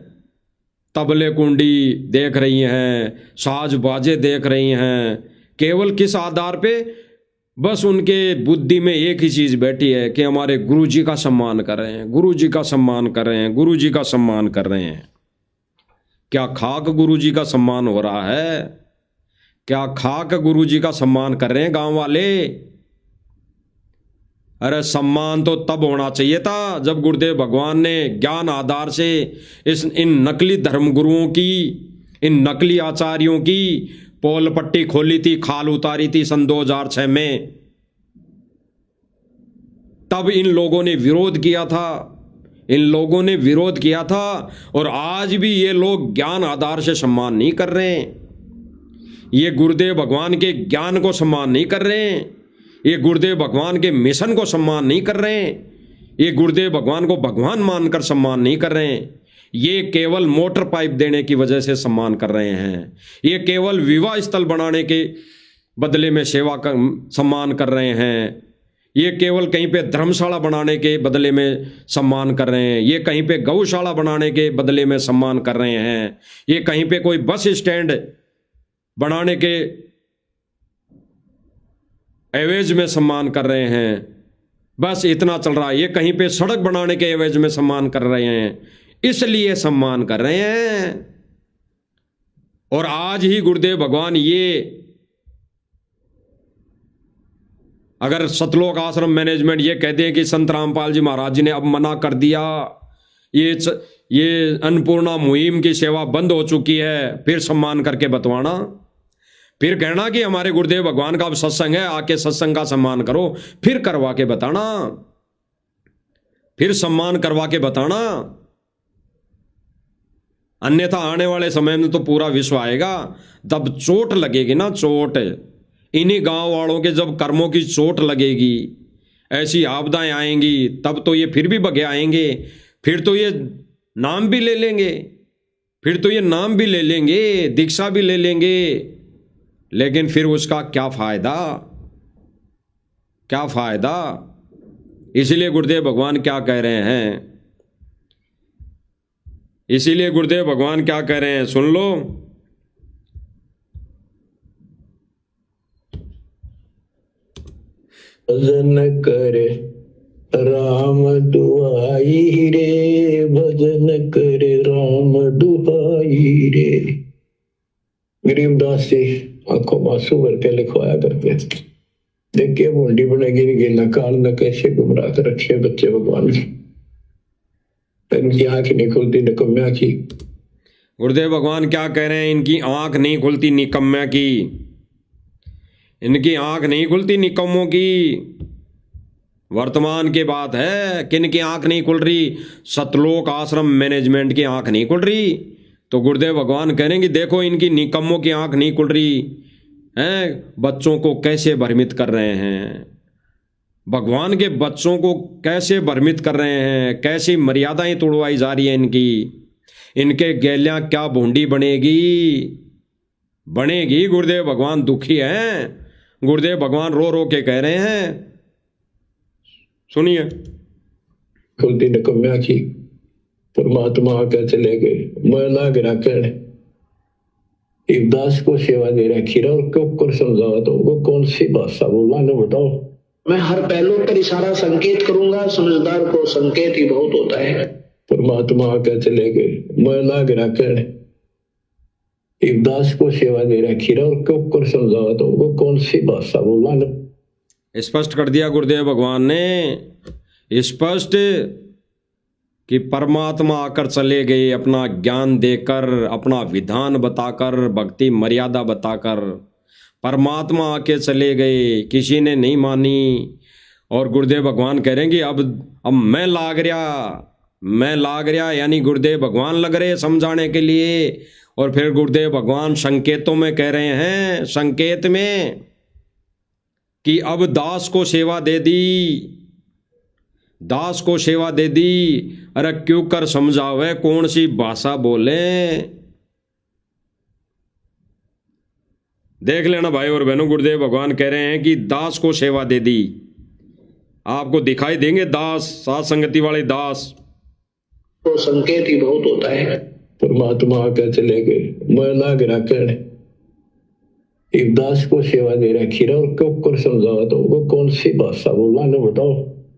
तबले कुंडी देख रही हैं, साज बाजे देख रही हैं। केवल किस आधार पे? बस उनके बुद्धि में एक ही चीज़ बैठी है कि हमारे गुरुजी का सम्मान कर रहे हैं, गुरुजी का सम्मान कर रहे हैं, गुरुजी का सम्मान कर रहे हैं। क्या खाक गुरुजी का सम्मान हो रहा है? क्या खाक गुरुजी का सम्मान कर रहे हैं गांव वाले? अरे सम्मान तो तब होना चाहिए था जब गुरुदेव भगवान ने ज्ञान आधार से इन नकली धर्मगुरुओं की, इन नकली आचार्यों की पोल पट्टी खोली थी, खाल उतारी थी सन 2006 में। तब इन लोगों ने विरोध किया था, इन लोगों ने विरोध किया था। और आज भी ये लोग ज्ञान आधार से सम्मान नहीं कर रहे हैं। ये गुरुदेव भगवान के ज्ञान को सम्मान नहीं कर रहे हैं। ये गुरुदेव भगवान के मिशन को सम्मान नहीं कर रहे हैं। ये गुरुदेव भगवान को भगवान मानकर सम्मान नहीं कर रहे हैं। ये केवल मोटर पाइप देने की वजह से सम्मान कर रहे हैं। ये केवल विवाह स्थल बनाने के बदले में सेवा का सम्मान कर रहे हैं। ये केवल कहीं पे धर्मशाला बनाने के बदले में सम्मान कर रहे हैं। ये कहीं पे गौशाला बनाने के बदले में सम्मान कर रहे हैं। ये कहीं पे कोई बस स्टैंड बनाने के एवज में सम्मान कर रहे हैं। बस इतना चल रहा है। ये कहीं पे सड़क बनाने के एवज में सम्मान कर रहे हैं, इसलिए सम्मान कर रहे हैं। और आज ही गुरुदेव भगवान ये, अगर सतलोक आश्रम मैनेजमेंट ये कहते हैं कि संत रामपाल जी महाराज जी ने अब मना कर दिया, ये अन्नपूर्णा मुहिम की सेवा बंद हो चुकी है, फिर सम्मान करके बतवाना, फिर कहना कि हमारे गुरुदेव भगवान का अब सत्संग है, आके सत्संग का सम्मान करो, फिर करवा के बताना, फिर सम्मान करवा के बताना। अन्यथा आने वाले समय में तो पूरा विश्व आएगा, तब चोट लगेगी ना, चोट। इन्हीं गांव वालों के जब कर्मों की चोट लगेगी, ऐसी आपदाएं आएंगी, तब तो ये फिर भी बगे आएंगे। फिर तो ये नाम भी ले लेंगे, फिर तो ये नाम भी ले लेंगे, दीक्षा भी ले लेंगे, लेकिन फिर उसका क्या फायदा, क्या फायदा। इसीलिए गुरुदेव भगवान क्या कह रहे हैं, इसीलिए गुरुदेव भगवान क्या कह रहे हैं, सुन लो। भजन करे राम दुहाई रे, भजन करे राम दुहाई रे। गरीबदास जी आंखों में आंसू भर के लिखवाया करते थे, देखिए मुंडी बनेगी नहीं, न काल न कैसे गुमराह कर रखे बच्चे भगवान की। इनकी आंख नहीं खुलती निकम्या की। गुरुदेव भगवान क्या कह रहे हैं, इनकी आंख नहीं खुलती निकम्या की, इनकी आंख नहीं खुलती निकम्मों की। वर्तमान की बात है, किन की आंख नहीं खुल रही? सतलोक आश्रम मैनेजमेंट की आंख नहीं खुल रही। तो गुरुदेव भगवान कह रहे हैं कि देखो इनकी निकम्मों की आंख नहीं खुल रही हैं, बच्चों को कैसे भ्रमित कर रहे हैं, भगवान के बच्चों को कैसे भ्रमित कर रहे हैं, कैसी मर्यादाएं तोड़वाई जा रही है इनकी। इनके गैलियां क्या भूंडी बनेगी, बनेगी। गुरुदेव भगवान दुखी हैं, गुरुदेव भगवान रो रो के कह रहे हैं, सुनिए। खुलती निकम्या की, परमात्मा आकर चले गए, मैं लाग रखे दास को सेवा दे रखी रहा, और क्यों कर समझावा तो वो कौन सी भाषा बोला न बताओ। मैं हर पहलू पर इशारा संकेत करूंगा, समझदार को संकेत ही बहुत होता है। परमात्मा आकर चले गए, मैं लाग रखे दास को सेवा दे रखी रहा, और क्यों कर समझावा तो वो कौन सी भाषा बोला न। स्पष्ट कर दिया गुरुदेव भगवान ने, स्पष्ट कि परमात्मा आकर चले गए, अपना ज्ञान देकर, अपना विधान बताकर, भक्ति मर्यादा बताकर परमात्मा आके चले गए, किसी ने नहीं मानी। और गुरुदेव भगवान कह रहे हैं कि अब मैं लाग रहा, मैं लाग रहा यानी गुरुदेव भगवान लग रहे समझाने के लिए। और फिर गुरुदेव भगवान संकेतों में कह रहे हैं, संकेत में, कि अब दास को सेवा दे दी, दास को सेवा दे दी। अरे क्यों कर समझावे, कौन सी भाषा बोले। देख लेना भाई और बहनों, गुरुदेव भगवान कह रहे हैं कि दास को सेवा दे दी। आपको दिखाई देंगे दास, साथ संगति वाले दास। तो संकेत ही बहुत होता है। परमात्मा आके चले गए, मैं लाग रहा कहने, एक दास को सेवा दे रखी रहा और क्यों कर समझावा तो वो कौन सी भाषा बोला ना बताओ।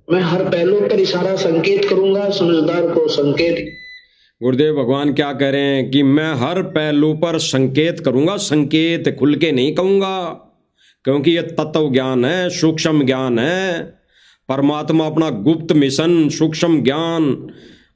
मैं हर पहलू पर इशारा संकेत करूंगा, समझदार को संकेत। गुरुदेव भगवान क्या कह रहे हैं कि मैं हर पहलू पर संकेत करूंगा, संकेत खुल के नहीं कहूंगा, क्योंकि यह तत्व ज्ञान है, सूक्ष्म ज्ञान है। परमात्मा अपना गुप्त मिशन, सूक्ष्म ज्ञान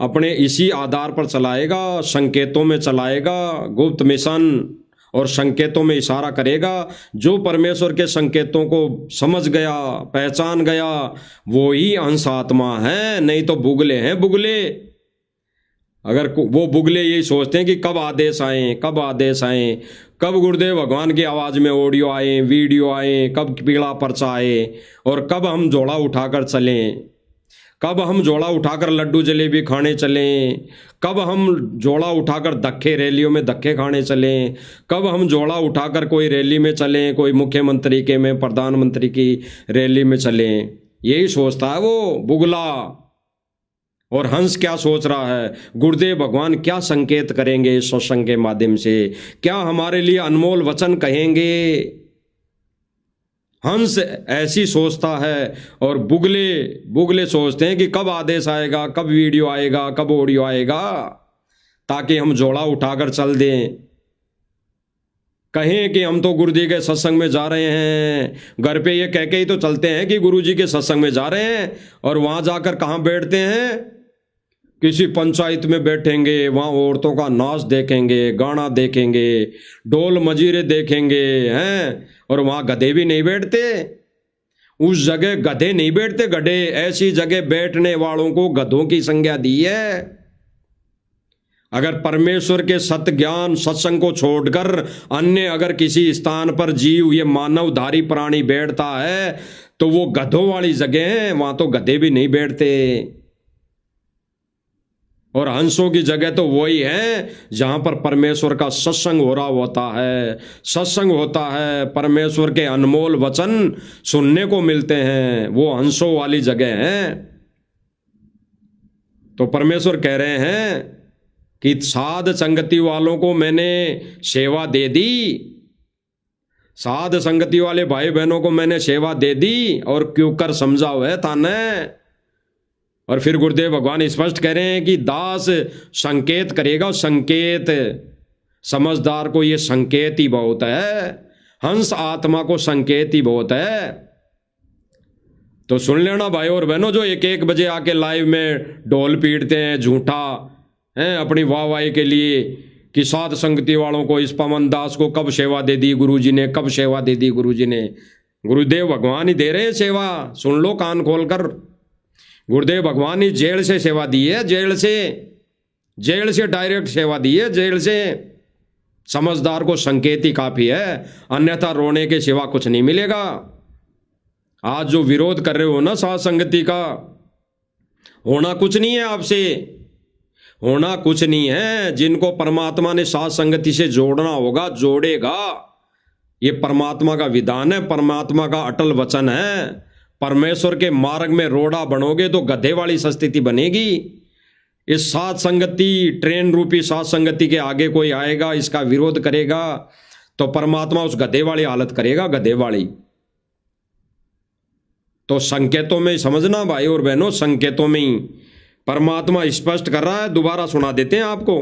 अपने इसी आधार पर चलाएगा, संकेतों में चलाएगा, गुप्त मिशन और संकेतों में इशारा करेगा। जो परमेश्वर के संकेतों को समझ गया, पहचान गया, वो ही अंश आत्मा है, नहीं तो बुगले हैं, बुगले। अगर वो बुगले यही सोचते हैं कि कब आदेश आए, कब आदेश आए, कब गुरुदेव भगवान की आवाज़ में ऑडियो आए, वीडियो आए, कब पीला पर्चा आए, और कब हम झोला उठाकर चलें, कब हम झोला उठाकर लड्डू जलेबी खाने चलें, कब हम झोला उठाकर धक्के रैलियों में धक्के खाने चलें, कब हम झोला उठाकर कोई रैली में चलें, कोई मुख्यमंत्री के में, प्रधानमंत्री की रैली में चलें। यही सोचता है वो बुगला। और हंस क्या सोच रहा है, गुरुदेव भगवान क्या संकेत करेंगे इस सत्संग के माध्यम से, क्या हमारे लिए अनमोल वचन कहेंगे। हंस ऐसी सोचता है और बुगले सोचते हैं कि कब आदेश आएगा, कब वीडियो आएगा, कब ऑडियो आएगा, ताकि हम जोड़ा उठाकर चल दें, कहें कि हम तो गुरु जी के सत्संग में जा रहे हैं। घर पे ये कह के ही तो चलते हैं कि गुरु जी के सत्संग में जा रहे हैं, और वहाँ जाकर कहाँ बैठते हैं, किसी पंचायत में बैठेंगे, वहाँ औरतों का नाच देखेंगे, गाना देखेंगे, ढोल मजीरे देखेंगे हैं, और वहाँ गधे भी नहीं बैठते। उस जगह गधे नहीं बैठते, गधे ऐसी जगह बैठने वालों को गधों की संज्ञा दी है। अगर परमेश्वर के सत्य ज्ञान सत्संग को छोड़कर अन्य अगर किसी स्थान पर जीव, ये मानवधारी प्राणी बैठता है तो वो गधों वाली जगह है, वहाँ तो गधे भी नहीं बैठते। और हंसों की जगह तो वही है जहाँ पर परमेश्वर का सत्संग हो रहा होता है, सत्संग होता है, परमेश्वर के अनमोल वचन सुनने को मिलते हैं, वो हंसों वाली जगह है। तो परमेश्वर कह रहे हैं कि साध संगति वालों को मैंने सेवा दे दी, साध संगति वाले भाई बहनों को मैंने सेवा दे दी, और क्यों कर समझाओ है ताने। और फिर गुरुदेव भगवान स्पष्ट कह रहे हैं कि दास संकेत करेगा, संकेत, समझदार को ये संकेत ही बहुत है, हंस आत्मा को संकेत ही बहुत है। तो सुन लेना भाई और बहनों, जो एक एक बजे आके लाइव में ढोल पीटते हैं झूठा हैं अपनी वाहवाही के लिए, कि साध संगति वालों को, इस पवन दास को कब सेवा दे दी गुरुजी ने, कब सेवा दे दी गुरुजी ने। गुरुदेव भगवान ही दे रहे हैं सेवा, सुन लो कान खोलकर। गुरुदेव भगवान ही जेल से सेवा दी है, जेल से डायरेक्ट सेवा दी है, जेल से। समझदार को संकेत ही काफी है, अन्यथा रोने के सिवा कुछ नहीं मिलेगा। आज जो विरोध कर रहे हो ना साध संगति का, होना कुछ नहीं है आपसे, होना कुछ नहीं है। जिनको परमात्मा ने साध संगति से जोड़ना होगा, जोड़ेगा। ये परमात्मा का विधान है, परमात्मा का अटल वचन है। परमेश्वर के मार्ग में रोड़ा बनोगे तो गधे वाली स्थिति बनेगी। इस साध संगति, ट्रेन रूपी साध संगति के आगे कोई आएगा, इसका विरोध करेगा, तो परमात्मा उस गधे वाली हालत करेगा, गधे वाली। तो संकेतों में समझना भाई और बहनों, संकेतों में ही परमात्मा स्पष्ट कर रहा है। दोबारा सुना देते हैं आपको।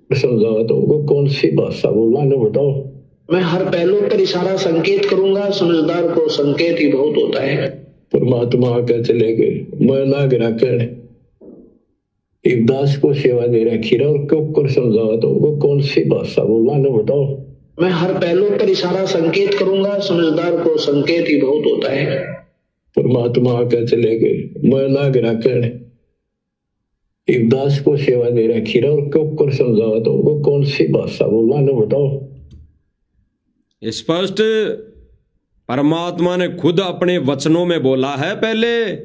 समझाओ तो वो कौन सी भाषा बोला ना बताओ। मैं हर पहलू पर इशारा संकेत करूंगा, समझदार को संकेत ही बहुत होता है। परमात्मा आके चले गए, मैं लाग रहा कहने, एक दास को सेवा दे रखी रहा और क्यों कर समझाओ तो वो कौन सी भाषा बोला ना बताओ। मैं हर पहलू पर इशारा संकेत करूंगा, समझदार को संकेत ही बहुत होता है। परमात्मा आके चले गए। मैं लाग रखने एक दास को सेवा दे रखी रहा और क्यों कर समझावा तो वो कौन सी भाषा बोला ना बताओ। स्पष्ट परमात्मा ने खुद अपने वचनों में बोला है पहले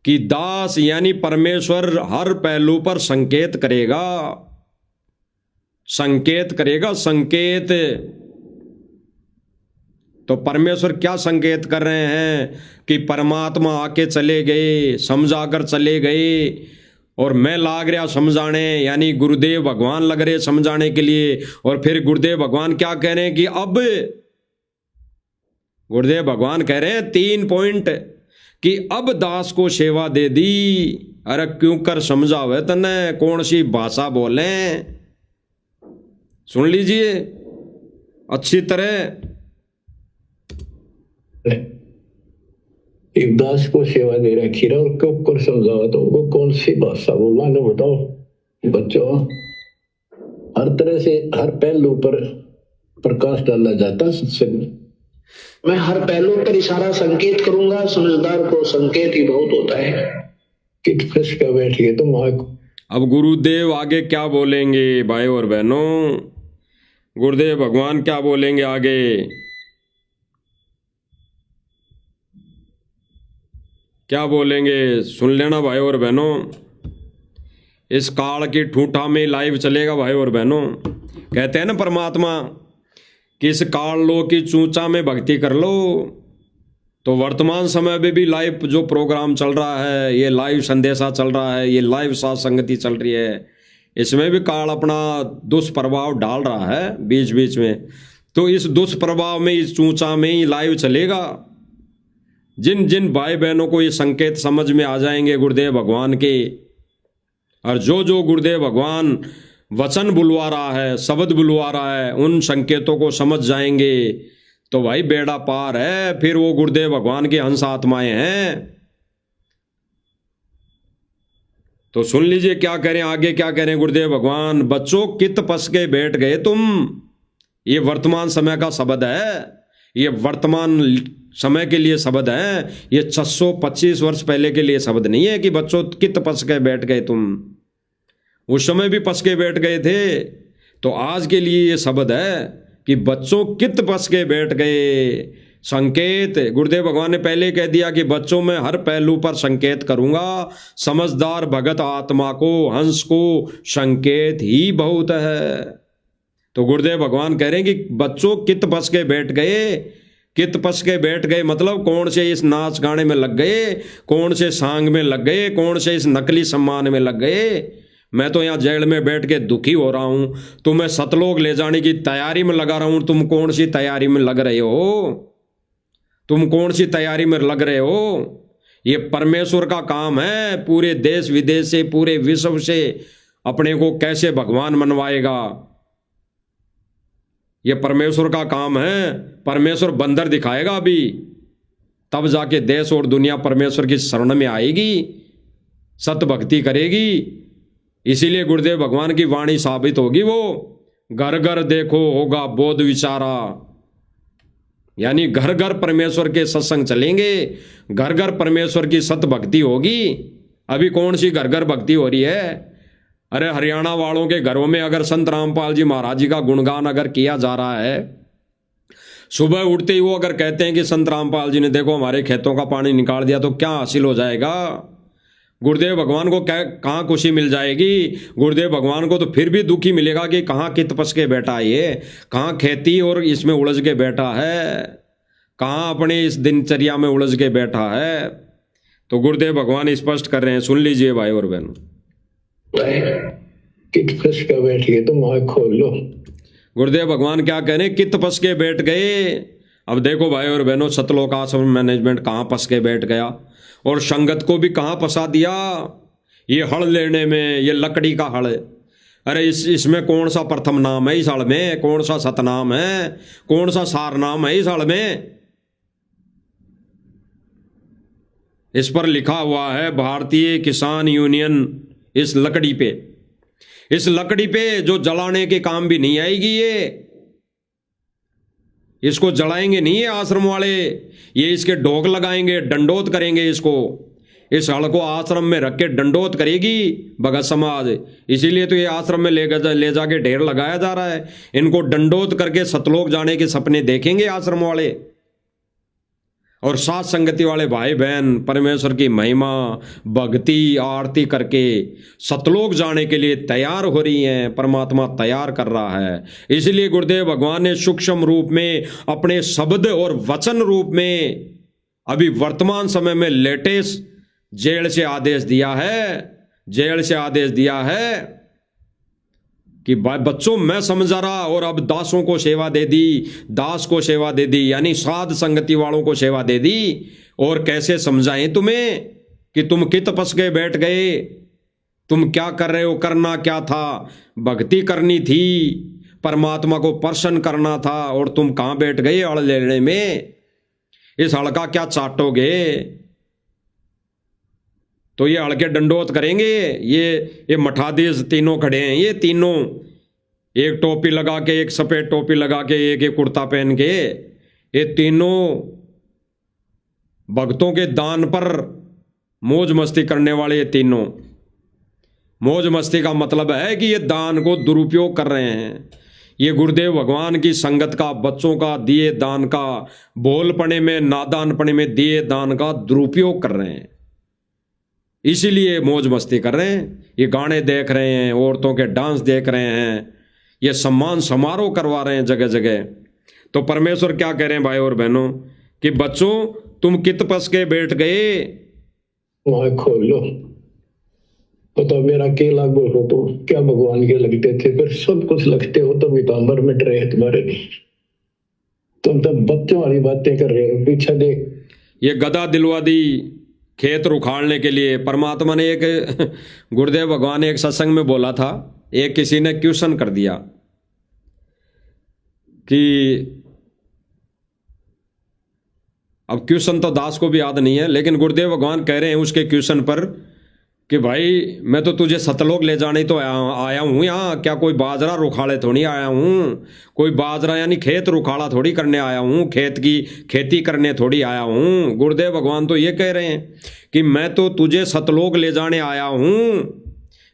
कि दास यानी परमेश्वर हर पहलू पर संकेत करेगा, संकेत करेगा, संकेत। तो परमेश्वर क्या संकेत कर रहे हैं कि परमात्मा आके चले गए, समझाकर चले गए और मैं लाग रहा समझाने, यानी गुरुदेव भगवान लग रहे समझाने के लिए। और फिर गुरुदेव भगवान क्या कह रहे हैं कि अब गुरुदेव भगवान कह रहे हैं 3 पॉइंट कि अब दास को सेवा दे दी। अरे क्यों कर समझावे तने, कौन सी भाषा बोले, सुन लीजिए अच्छी तरह। एक दास को सेवा दे रखी रहा और क्यों कर समझावा तो वो कौन सी भाषा बोला ना बताओ। बच्चों, हर तरह से हर पहलू पर प्रकाश डाला जाता सत्संग। मैं हर पहलू पर इशारा संकेत करूंगा, समझदार को संकेत ही बहुत होता है। किट फंस का बैठ गए तुम। अब गुरुदेव आगे क्या बोलेंगे भाई और बहनों, गुरुदेव भगवान क्या बोलेंगे आगे, क्या बोलेंगे सुन लेना भाई और बहनों। इस काल की ठूठा में लाइव चलेगा भाई और बहनों। कहते हैं ना परमात्मा कि इस काल लो की चूचा में भक्ति कर लो। तो वर्तमान समय में भी लाइव जो प्रोग्राम चल रहा है, ये लाइव संदेशा चल रहा है, ये लाइव साथ संगति चल रही है, इसमें भी काल अपना दुष्प्रभाव डाल रहा है बीच बीच में। तो इस दुष्प्रभाव में, इस चूचा में ही लाइव चलेगा। जिन जिन भाई बहनों को ये संकेत समझ में आ जाएंगे गुरुदेव भगवान के, और जो जो गुरुदेव भगवान वचन बुलवा रहा है, शब्द बुलवा रहा है, उन संकेतों को समझ जाएंगे तो भाई बेड़ा पार है। फिर वो गुरुदेव भगवान की हंस आत्माएं हैं। तो सुन लीजिए क्या करें आगे, क्या करें गुरुदेव भगवान। बच्चों कित पस के बैठ गए तुम, ये वर्तमान समय का शब्द है, ये वर्तमान समय के लिए शब्द है, ये 625 वर्ष पहले के लिए शब्द नहीं है कि बच्चों कित पस के बैठ गए तुम। उस समय भी पस के बैठ गए थे। तो आज के लिए ये शब्द है कि बच्चों कित पस के बैठ गए। संकेत गुरुदेव भगवान ने पहले कह दिया कि बच्चों में हर पहलू पर संकेत करूंगा। समझदार भगत आत्मा को, हंस को संकेत ही बहुत है। तो गुरुदेव भगवान कह रहे हैं कि बच्चों कित पस के बैठ गए। कित पस के बैठ गए मतलब कौन से इस नाच गाने में लग गए, कौन से सांग में लग गए, कौन से इस नकली सम्मान में लग गए। मैं तो यहाँ जेल में बैठ के दुखी हो रहा हूँ, तुम्हें सतलोक ले जाने की तैयारी में लगा रहा हूँ। तुम कौन सी तैयारी में लग रहे हो, तुम कौन सी तैयारी में लग रहे हो। ये परमेश्वर का काम है, पूरे देश विदेश से, पूरे विश्व से अपने को कैसे भगवान मनवाएगा, ये परमेश्वर का काम है। परमेश्वर बंदर दिखाएगा अभी, तब जाके देश और दुनिया परमेश्वर की शरण में आएगी, सत भक्ति करेगी। इसीलिए गुरुदेव भगवान की वाणी साबित होगी वो, घर घर देखो होगा बोध विचारा। यानी घर घर परमेश्वर के सत्संग चलेंगे, घर घर परमेश्वर की सत भक्ति होगी। अभी कौन सी घर घर भक्ति हो रही है। अरे हरियाणा वालों के घरों में अगर संत रामपाल जी महाराज जी का गुणगान अगर किया जा रहा है, सुबह उठते ही वो अगर कहते हैं कि संत रामपाल जी ने देखो हमारे खेतों का पानी निकाल दिया, तो क्या हासिल हो जाएगा। गुरुदेव भगवान को क्या कहाँ खुशी मिल जाएगी। गुरुदेव भगवान को तो फिर भी दुखी मिलेगा कि कहाँ कित पस के बैठा है ये, कहाँ खेती और इसमें उलझ के बैठा है, कहाँ अपने इस दिनचर्या में उलझ के बैठा है। तो गुरुदेव भगवान स्पष्ट कर रहे हैं, सुन लीजिए भाई और बहनों। कित फंस के बैठ गए तुम, आँख खोल लो। गुरुदेव भगवान क्या कह रहे हैं, कित फंस के बैठ गए। अब देखो भाई और बहनों, सतलोक आश्रम मैनेजमेंट कहाँ फंस के बैठ गया और संगत को भी कहाँ फंसा दिया। ये हड़ लेने में, ये लकड़ी का हड़। अरे इसमें कौन सा प्रथम नाम है इस हड़ में, कौन सा सतनाम है, कौन सा सार नाम है इस हड़ में। इस पर लिखा हुआ है भारतीय किसान यूनियन। इस लकड़ी पे, इस लकड़ी पे जो जलाने के काम भी नहीं आएगी ये। इसको जलाएंगे नहीं ये आश्रम वाले, ये इसके ढोक लगाएंगे, दंडोत करेंगे इसको। इस हड़ को आश्रम में रख के दंडोत करेगी भगत समाज। इसीलिए तो ये आश्रम में ले जाके ढेर लगाया जा रहा है। इनको दंडोत करके सतलोक जाने के सपने देखेंगे आश्रम वाले। और साथ संगति वाले भाई बहन परमेश्वर की महिमा भक्ति आरती करके सतलोक जाने के लिए तैयार हो रही हैं। परमात्मा तैयार कर रहा है। इसलिए गुरुदेव भगवान ने सूक्ष्म रूप में अपने शब्द और वचन रूप में अभी वर्तमान समय में लेटेस्ट जेल से आदेश दिया है कि बच्चों मैं समझा रहा, और अब दासों को सेवा दे दी, दास को सेवा दे दी, यानी साध संगति वालों को सेवा दे दी। और कैसे समझाएं तुम्हें कि तुम कित पस गए बैठ गए, तुम क्या कर रहे हो, करना क्या था, भक्ति करनी थी, परमात्मा को प्रसन्न करना था, और तुम कहां बैठ गए अड़ लेने में। इस हड़ का क्या चाटोगे। तो ये हड़के दंडोत करेंगे। ये मठाधीश तीनों खड़े हैं, ये तीनों एक टोपी लगा के, एक सफेद टोपी लगा के, एक कुर्ता पहन के, ये तीनों भक्तों के दान पर मौज मस्ती करने वाले। ये तीनों मौज मस्ती का मतलब है कि ये दान को दुरुपयोग कर रहे हैं। ये गुरुदेव भगवान की संगत का, बच्चों का दिए दान का, बोलपने में नादानपने में दिए दान का दुरुपयोग कर रहे हैं। इसीलिए मौज मस्ती कर रहे हैं। ये गाने देख रहे हैं, औरतों के डांस देख रहे हैं, ये सम्मान समारोह करवा रहे हैं जगह जगह। तो परमेश्वर क्या कह रहे हैं भाई और बहनों कि बच्चों तुम कित पस के बैठ गए, वहां खोल लो। पता मेरा के लागू हो तो क्या भगवान के लगते थे, फिर सब कुछ लगते हो तो वितांबर मिट रहे हैं तुम्हारे लिए। तुम तो बच्चों वाली बातें कर रहे हो। पीछे देख, ये गदा दिलवा दी खेत रुखाड़ने के लिए। परमात्मा ने एक गुरुदेव भगवान ने एक सत्संग में बोला था, एक किसी ने क्वेश्चन कर दिया कि अब क्वेश्चन तो दास को भी याद नहीं है, लेकिन गुरुदेव भगवान कह रहे हैं उसके क्वेश्चन पर कि भाई मैं तो तुझे सतलोक ले जाने तो आया हूँ यहाँ, क्या कोई बाजरा रुखाड़े थोड़ी आया हूँ, कोई बाजरा यानी खेत रुखाड़ा थोड़ी करने आया हूँ, खेत की खेती करने थोड़ी आया हूँ। गुरुदेव भगवान तो ये कह रहे हैं कि मैं तो तुझे सतलोक ले जाने आया हूँ,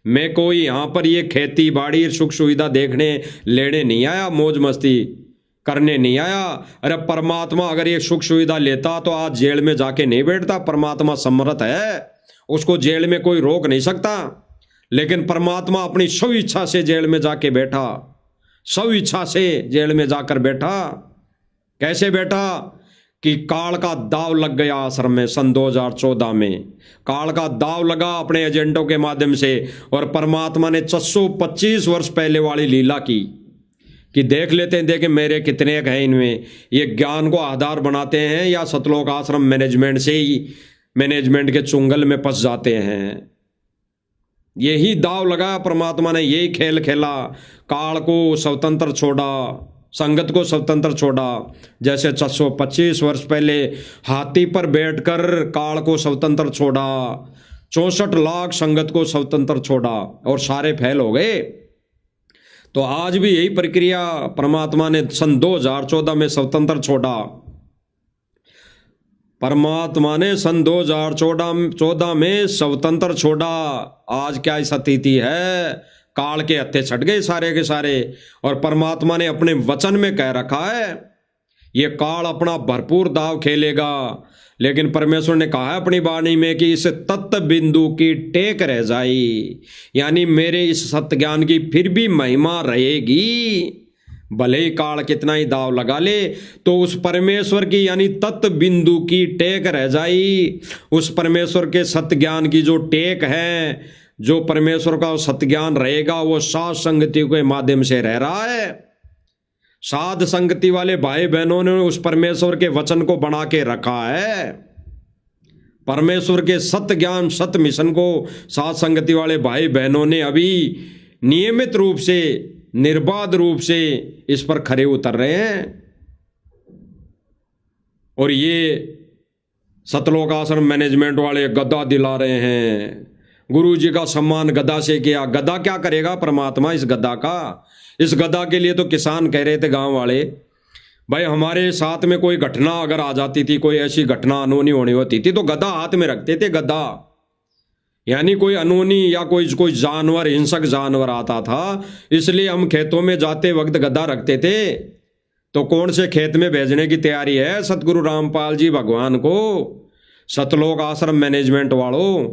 मैं कोई यहाँ पर ये खेती बाड़ी सुख सुविधा देखने लेने नहीं आया, मौज मस्ती करने नहीं आया। अरे परमात्मा अगर ये सुख सुविधा लेता तो आज जेल में जाके नहीं बैठता। परमात्मा समर्थ है, उसको जेल में कोई रोक नहीं सकता। लेकिन परमात्मा अपनी स्व इच्छा से जेल में जाके बैठा, स्व इच्छा से जेल में जाकर बैठा। कैसे बैठा कि काल का दाव लग गया आश्रम में। सन 2014 में काल का दाव लगा अपने एजेंटों के माध्यम से, और परमात्मा ने 625 वर्ष पहले वाली लीला की कि देख लेते हैं, देखें मेरे कितने हैं इनमें। ये ज्ञान को आधार बनाते हैं या सतलोक आश्रम मैनेजमेंट से ही मैनेजमेंट के चुंगल में फंस जाते हैं। यही दाव लगा परमात्मा ने, यही खेल खेला। काल को स्वतंत्र छोड़ा, संगत को स्वतंत्र छोड़ा। जैसे 625 वर्ष पहले हाथी पर बैठकर काल को स्वतंत्र छोड़ा, 64 लाख संगत को स्वतंत्र छोड़ा और सारे फैल हो गए। तो आज भी यही प्रक्रिया परमात्मा ने सन 2014 में स्वतंत्र छोड़ा। परमात्मा ने सन 2014 में स्वतंत्र छोड़ा। आज क्या स्थिति है, काल के हत्थे छट गए सारे के सारे। और परमात्मा ने अपने वचन में कह रखा है ये काल अपना भरपूर दाव खेलेगा, लेकिन परमेश्वर ने कहा है अपनी वाणी में कि इस तत्व बिंदु की टेक रह जाई, यानी मेरे इस सत्य ज्ञान की फिर भी महिमा रहेगी। भले ही काल कितना ही दाव लगा ले, तो उस परमेश्वर की यानी तत्व बिंदु की टेक रह जाई। उस परमेश्वर के सत्य ज्ञान की जो टेक है, जो परमेश्वर का सत्य ज्ञान रहेगा, वो साध संगति के माध्यम से रह रहा है। साध संगति वाले भाई बहनों ने उस परमेश्वर के वचन को बना के रखा है। परमेश्वर के सत्य ज्ञान सत्य मिशन को साध संगति वाले भाई बहनों ने अभी नियमित रूप से, निर्बाध रूप से इस पर खरे उतर रहे हैं। और ये सतलोक आश्रम मैनेजमेंट वाले गदा दिला रहे हैं। गुरु जी का सम्मान गदा से किया। गदा क्या करेगा परमात्मा इस गदा का? इस गदा के लिए तो किसान कह रहे थे गांव वाले, भाई हमारे साथ में कोई घटना अगर आ जाती थी, कोई ऐसी घटना अनहोनी होनी होती थी तो गदा हाथ में रखते थे, गदा। यानी कोई अनहोनी या कोई जानवर, हिंसक जानवर आता था, इसलिए हम खेतों में जाते वक्त गदा रखते थे। तो कौन से खेत में भेजने की तैयारी है सतगुरु रामपाल जी भगवान को? सतलोक आश्रम मैनेजमेंट वालों,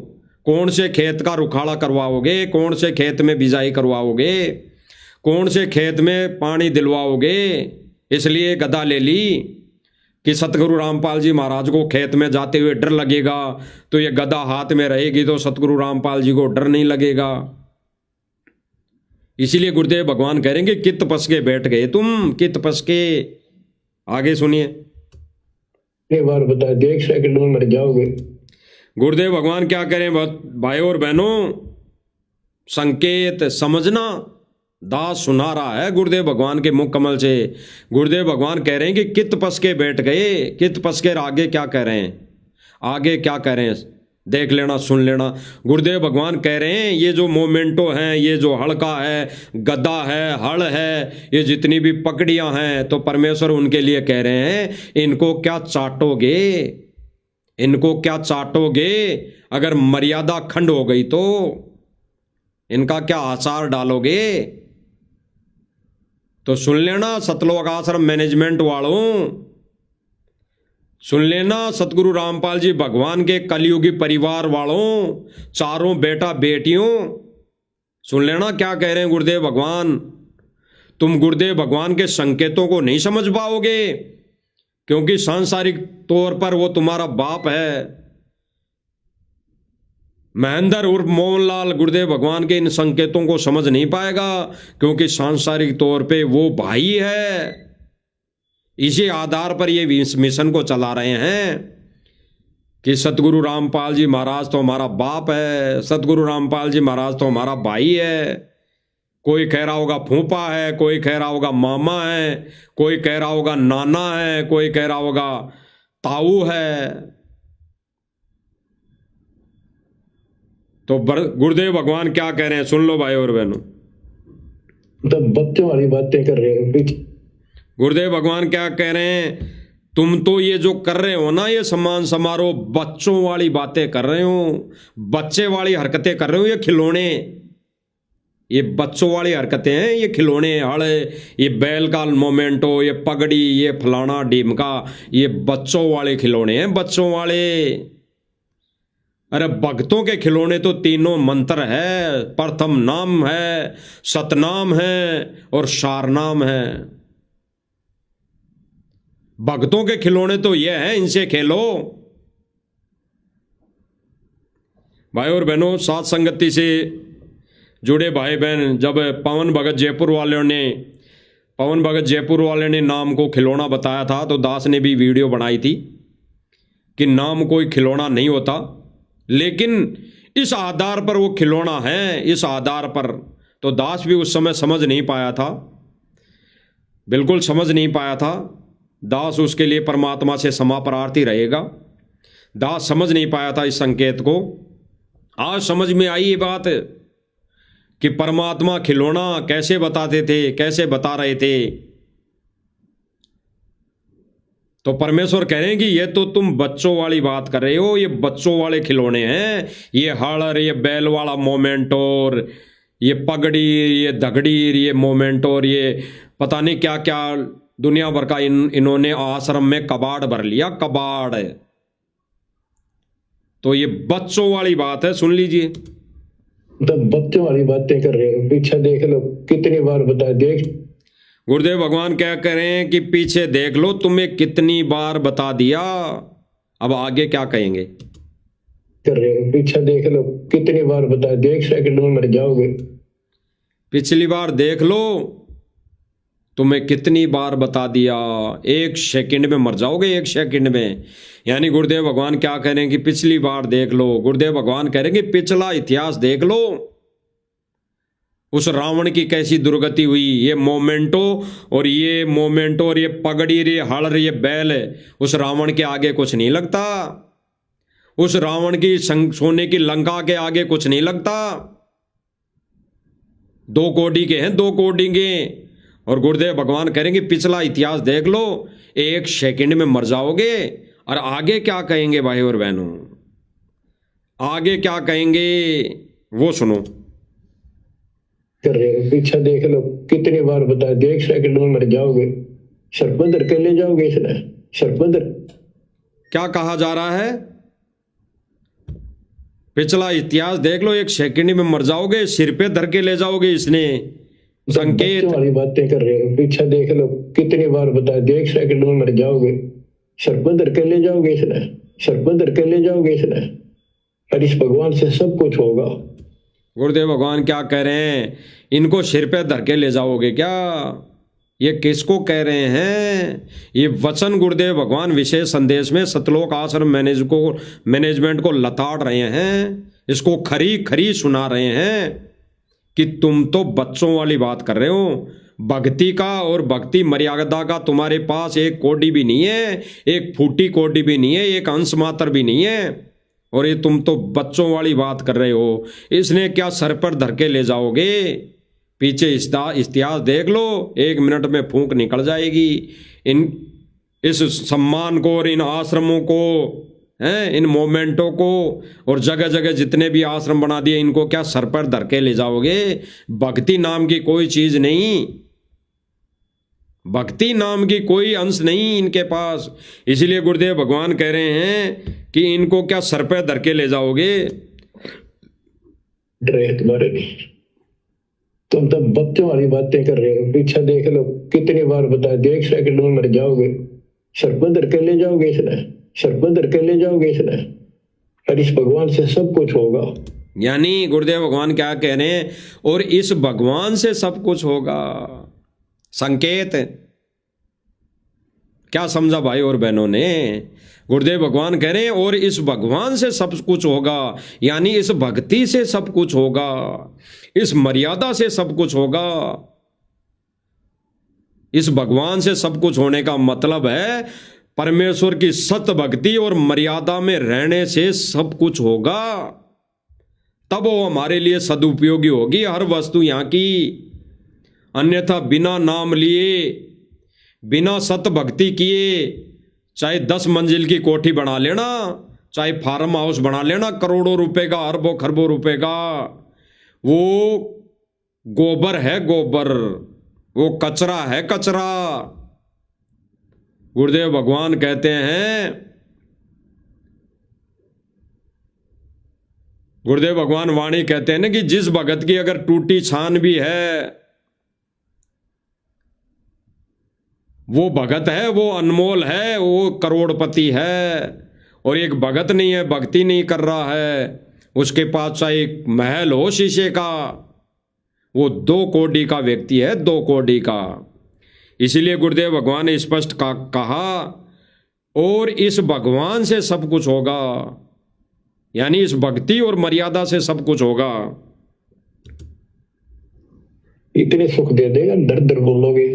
कौन से खेत का रुखाड़ा करवाओगे? कौन से खेत में बिजाई करवाओगे? कौन से खेत में पानी दिलवाओगे? इसलिए गदा ले ली कि सतगुरु रामपाल जी महाराज को खेत में जाते हुए डर लगेगा, तो ये गदा हाथ में रहेगी तो सतगुरु रामपाल जी को डर नहीं लगेगा। इसीलिए गुरुदेव भगवान कह रहे हैं कि कित पसके बैठ गए तुम, कित पसके। आगे सुनिए। एक बार बता, देख सेकंड में मर जाओगे। गुरुदेव भगवान क्या करें भाई और बहनों, संकेत समझना। दास सुना रहा है गुरुदेव भगवान के मुख कमल से। गुरुदेव भगवान कह रहे हैं कि कित पसके बैठ गए, कित पसके। आगे क्या कह रहे हैं, आगे क्या कह रहे हैं, देख लेना, सुन लेना। गुरुदेव भगवान कह रहे हैं ये जो मोमेंटो हैं, ये जो हड़का है, गदा है, हड़ है, ये जितनी भी पकड़ियां हैं, तो परमेश्वर उनके लिए कह रहे हैं इनको क्या चाटोगे, इनको क्या चाटोगे? अगर मर्यादा खंड हो गई तो इनका क्या आचार डालोगे? तो सुन लेना सतलोक आश्रम मैनेजमेंट वालों, सुन लेना सतगुरु रामपाल जी भगवान के कलयुगी परिवार वालों, चारों बेटा बेटियों, सुन लेना क्या कह रहे हैं गुरुदेव भगवान। तुम गुरुदेव भगवान के संकेतों को नहीं समझ पाओगे, क्योंकि सांसारिक तौर पर वो तुम्हारा बाप है। महेंद्र उर्फ मोहनलाल गुरुदेव भगवान के इन संकेतों को समझ नहीं पाएगा, क्योंकि सांसारिक तौर पे वो भाई है। इसी आधार पर ये मिशन को चला रहे हैं कि सतगुरु रामपाल जी महाराज तो हमारा बाप है, सतगुरु रामपाल जी महाराज तो हमारा भाई है। कोई कह रहा होगा फूफा है, कोई कह रहा होगा मामा है, कोई कह रहा होगा नाना है, कोई कह रहा होगा ताऊ है। तो गुरुदेव भगवान क्या कह रहे हैं, सुन लो भाई और बहनों। तो बच्चों वाली बातें कर रहे हो। गुरुदेव भगवान क्या कह रहे हैं, तुम तो ये जो कर रहे हो ना, ये सम्मान समारोह, बच्चों वाली बातें कर रहे हो, बच्चे वाली हरकतें कर रहे हो। ये खिलौने, ये बच्चों वाली हरकतें हैं, ये खिलौने, हड़, ये बैल का मोमेंटो, ये पगड़ी, ये फलाना ढीमका, ये बच्चों वाले खिलौने हैं, बच्चों वाले। अरे भक्तों के खिलौने तो तीनों मंत्र है, प्रथम नाम है, सतनाम है और सारनाम है। भक्तों के खिलौने तो ये हैं, इनसे खेलो। भाई और बहनों, साथ संगति से जुड़े भाई बहन, जब पवन भगत जयपुर वाले ने नाम को खिलौना बताया था, तो दास ने भी वीडियो बनाई थी कि नाम कोई खिलौना नहीं होता, लेकिन इस आधार पर वो खिलौना है, इस आधार पर। तो दास भी उस समय समझ नहीं पाया था, बिल्कुल समझ नहीं पाया था। दास उसके लिए परमात्मा से क्षमा प्रार्थी रहेगा। दास समझ नहीं पाया था इस संकेत को। आज समझ में आई ये बात कि परमात्मा खिलौना कैसे बताते थे, कैसे बता रहे थे। तो परमेश्वर कह रहे हैं कि ये तो तुम बच्चों वाली बात कर रहे हो, ये बच्चों वाले खिलौने हैं, ये हड़, ये बैल वाला मोमेंटोर, ये पगड़ी, ये दगड़ी, ये मोमेंटोर, ये पता नहीं क्या क्या दुनिया भर का इन्होंने आश्रम में कबाड़ भर लिया, कबाड़। तो ये बच्चों वाली बात है, सुन लीजिए। तो बच्चों वाली बातें कर रहे हो, पीछे देख लो, कितनी बार बता देख। गुरुदेव भगवान क्या करें कि पीछे देख लो, तुम्हें कितनी बार बता दिया। अब आगे क्या कहेंगे, कर रहे हो, पीछे देख लो, कितनी बार बता देख, सेकंड में मर जाओगे। पिछली बार देख लो, तुम्हें कितनी बार बता दिया, 1 सेकंड में मर जाओगे, 1 सेकंड में। यानी गुरुदेव भगवान क्या कह रहे हैं कि पिछली बार देख लो। गुरुदेव भगवान कह रहे हैं कि पिछला इतिहास देख लो, उस रावण की कैसी दुर्गति हुई। ये मोमेंटो और ये पगड़ी, ये हड़, ये बैल, उस रावण के आगे कुछ नहीं लगता। उस रावण की सोने की लंका के आगे कुछ नहीं लगता। 2 कोड़ी के हैं, 2 कोड़ी के। और गुरुदेव भगवान करेंगे पिछला इतिहास देख लो, 1 सेकंड में मर जाओगे। और आगे क्या कहेंगे भाई और बहनों, आगे क्या कहेंगे वो सुनो। कर रहे हो, पीछे देख लो, कितनी बार बताया, 1 सेकंड में मर जाओगे। सरपंदर के ले जाओगे इसने, सरपंदर क्या कहा जा रहा है, पिछला इतिहास देख लो, 1 सेकंड में मर जाओगे, सिर पे धर के ले जाओगे इसने। संकेत वाली बातें कर रहे हो, पीछे देख लो, कितनी बार बताया, 1 सेकंड में मर जाओगे। सरपंदर के ले जाओगे इसने, सरपंदर के ले जाओगे इसने, और इस भगवान से सब कुछ होगा। गुरुदेव भगवान क्या कह रहे हैं, इनको सिर पे धर के ले जाओगे क्या, ये किसको कह रहे हैं, ये वचन गुरुदेव भगवान विशेष संदेश में सतलोक आश्रम मैनेजमेंट को लताड़ रहे हैं, इसको खरी खरी सुना रहे हैं कि तुम तो बच्चों वाली बात कर रहे हो। भक्ति का और भक्ति मर्यादा का तुम्हारे पास 1 कौड़ी भी नहीं है, 1 फूटी कौड़ी भी नहीं है, 1 अंश मात्र भी नहीं है, और ये तुम तो बच्चों वाली बात कर रहे हो। इसने क्या सर पर धर के ले जाओगे, पीछे इतिहास देख लो, 1 मिनट में फूंक निकल जाएगी। इस सम्मान को और इन आश्रमों को, इन मोमेंटों को, और जगह जगह जितने भी आश्रम बना दिए, इनको क्या सर पर धर के ले जाओगे। भक्ति नाम की कोई चीज नहीं, भक्ति नाम की कोई अंश नहीं इनके पास। इसलिए गुरुदेव भगवान कह रहे हैं कि इनको क्या सर पर धर के ले जाओगे। डरे तुम्हारे नहीं, तुम तो बच्चों वाली बातें कर रहे हो, पीछे देख लो, कितनी बार बताया, 1 सेकंड में मर जाओगे। सरपंदर के ले जाओगे इसने, सरपंदर के ले जाओगे इसने, और इस भगवान से सब कुछ होगा। यानी गुरुदेव भगवान क्या कह रहे हैं, और इस भगवान से सब कुछ होगा। संकेत क्या समझा भाई और बहनों ने, गुरुदेव भगवान कह रहे हैं और इस भगवान से सब कुछ होगा, यानी इस भक्ति से सब कुछ होगा, इस मर्यादा से सब कुछ होगा। इस भगवान से सब कुछ होने का मतलब है परमेश्वर की सत्य भक्ति और मर्यादा में रहने से सब कुछ होगा, तब वो हमारे लिए सदुपयोगी होगी हर वस्तु यहाँ की। अन्यथा बिना नाम लिए, बिना सत्य भक्ति किए, चाहे 10 मंजिल की कोठी बना लेना, चाहे फार्म हाउस बना लेना करोड़ों रुपए का, अरबों खरबों रुपए का, वो गोबर है गोबर, वो कचरा है कचरा। गुरुदेव भगवान कहते हैं, गुरुदेव भगवान वाणी कहते हैं ना कि जिस भगत की अगर टूटी छान भी है, वो भगत है, वो अनमोल है, वो करोड़पति है। और एक भगत नहीं है, भक्ति नहीं कर रहा है, उसके पास चाहे एक महल हो शीशे का, वो 2 कौड़ी का व्यक्ति है, 2 कौड़ी का। इसीलिए गुरुदेव भगवान ने स्पष्ट कहा, और इस भगवान से सब कुछ होगा, यानी इस भक्ति और मर्यादा से सब कुछ होगा। इतने सुख दे देगा, दर दर बोलोगे,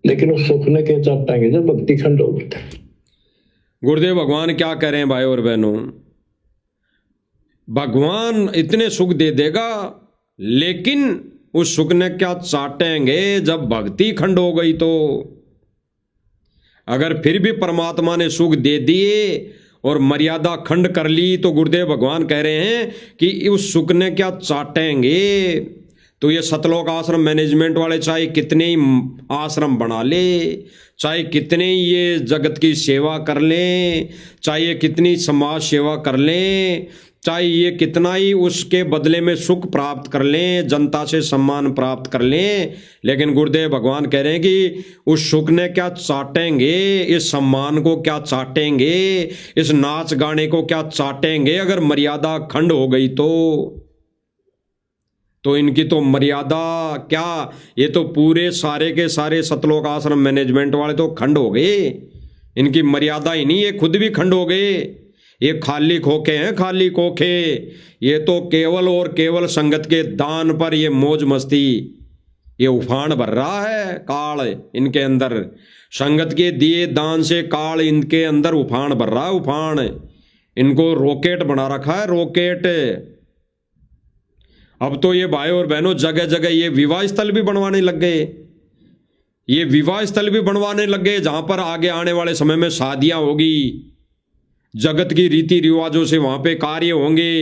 लेकिन उस सुख ने क्या चाटेंगे जब भक्ति खंड होगी। गुरुदेव भगवान क्या कह रहे हैं भाई और बहनों, भगवान इतने सुख दे देगा, लेकिन उस सुख ने क्या चाटेंगे जब भक्ति खंड हो गई तो। अगर फिर भी परमात्मा ने सुख दे दिए और मर्यादा खंड कर ली, तो गुरुदेव भगवान कह रहे हैं कि उस सुख ने क्या चाटेंगे। तो ये सतलोक आश्रम मैनेजमेंट वाले चाहे कितने ही आश्रम बना ले, चाहे कितने ही ये जगत की सेवा कर लें, चाहे ये कितनी समाज सेवा कर लें, चाहे ये कितना ही उसके बदले में सुख प्राप्त कर लें, जनता से सम्मान प्राप्त कर लें, लेकिन गुरुदेव भगवान कह रहे हैं कि उस सुख ने क्या चाटेंगे, इस सम्मान को क्या चाटेंगे, इस नाच गाने को क्या चाटेंगे अगर मर्यादा खंड हो गई तो इनकी तो मर्यादा क्या, ये तो पूरे सारे के सारे सतलोक आश्रम मैनेजमेंट वाले तो खंड हो गए, इनकी मर्यादा ही नहीं, ये खुद भी खंड हो गए। ये खाली खोखे हैं, खाली खोखे। ये तो केवल और केवल संगत के दान पर ये मौज मस्ती, ये उफान भर रहा है काल इनके अंदर। संगत के दिए दान से काल इनके अंदर उफान भर रहा है, उफान। इनको रॉकेट बना रखा है, रॉकेट। अब तो ये भाई और बहनों जगह जगह ये विवाह स्थल भी बनवाने लग गए। ये विवाह स्थल भी बनवाने लग गए जहां पर आगे आने वाले समय में शादियां होगी, जगत की रीति रिवाजों से वहां पे कार्य होंगे।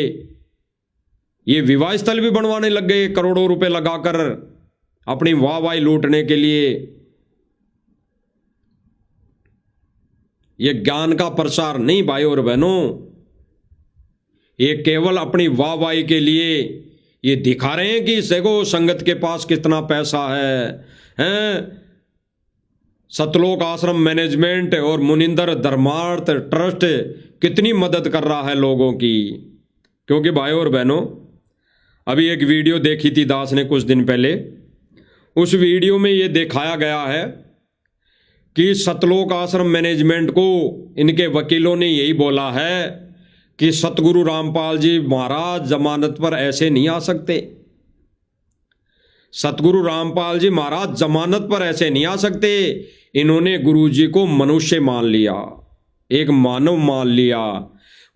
ये विवाह स्थल भी बनवाने लग गए करोड़ों रुपए लगाकर अपनी वाहवाही लूटने के लिए। ये ज्ञान का प्रसार नहीं भाई और बहनों, ये केवल अपनी वाहवाही के लिए ये दिखा रहे हैं कि देखो संगत के पास कितना पैसा है। सतलोक आश्रम मैनेजमेंट और मुनिंदर धर्मार्थ ट्रस्ट कितनी मदद कर रहा है लोगों की। क्योंकि भाई और बहनों, अभी एक वीडियो देखी थी दास ने कुछ दिन पहले, उस वीडियो में ये दिखाया गया है कि सतलोक आश्रम मैनेजमेंट को इनके वकीलों ने यही बोला है कि सतगुरु रामपाल जी महाराज जमानत पर ऐसे नहीं आ सकते। सतगुरु रामपाल जी महाराज जमानत पर ऐसे नहीं आ सकते। इन्होंने गुरु जी को मनुष्य मान लिया, एक मानव मान लिया।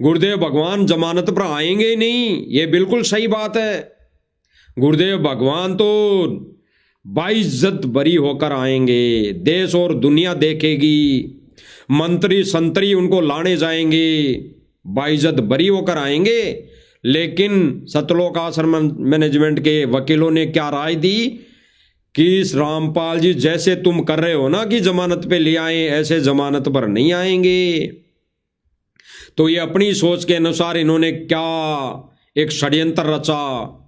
गुरुदेव भगवान जमानत पर आएंगे ही नहीं, ये बिल्कुल सही बात है। गुरुदेव भगवान तो बाइज्जत बरी होकर आएंगे, देश और दुनिया देखेगी, मंत्री संतरी उनको लाने जाएंगे, बाइज्जत बरी होकर आएंगे। लेकिन सतलोक आश्रम मैनेजमेंट के वकीलों ने क्या राय दी कि इस रामपाल जी जैसे तुम कर रहे हो ना कि जमानत पे ले आए, ऐसे जमानत पर नहीं आएंगे। तो ये अपनी सोच के अनुसार इन्होंने क्या एक षड्यंत्र रचा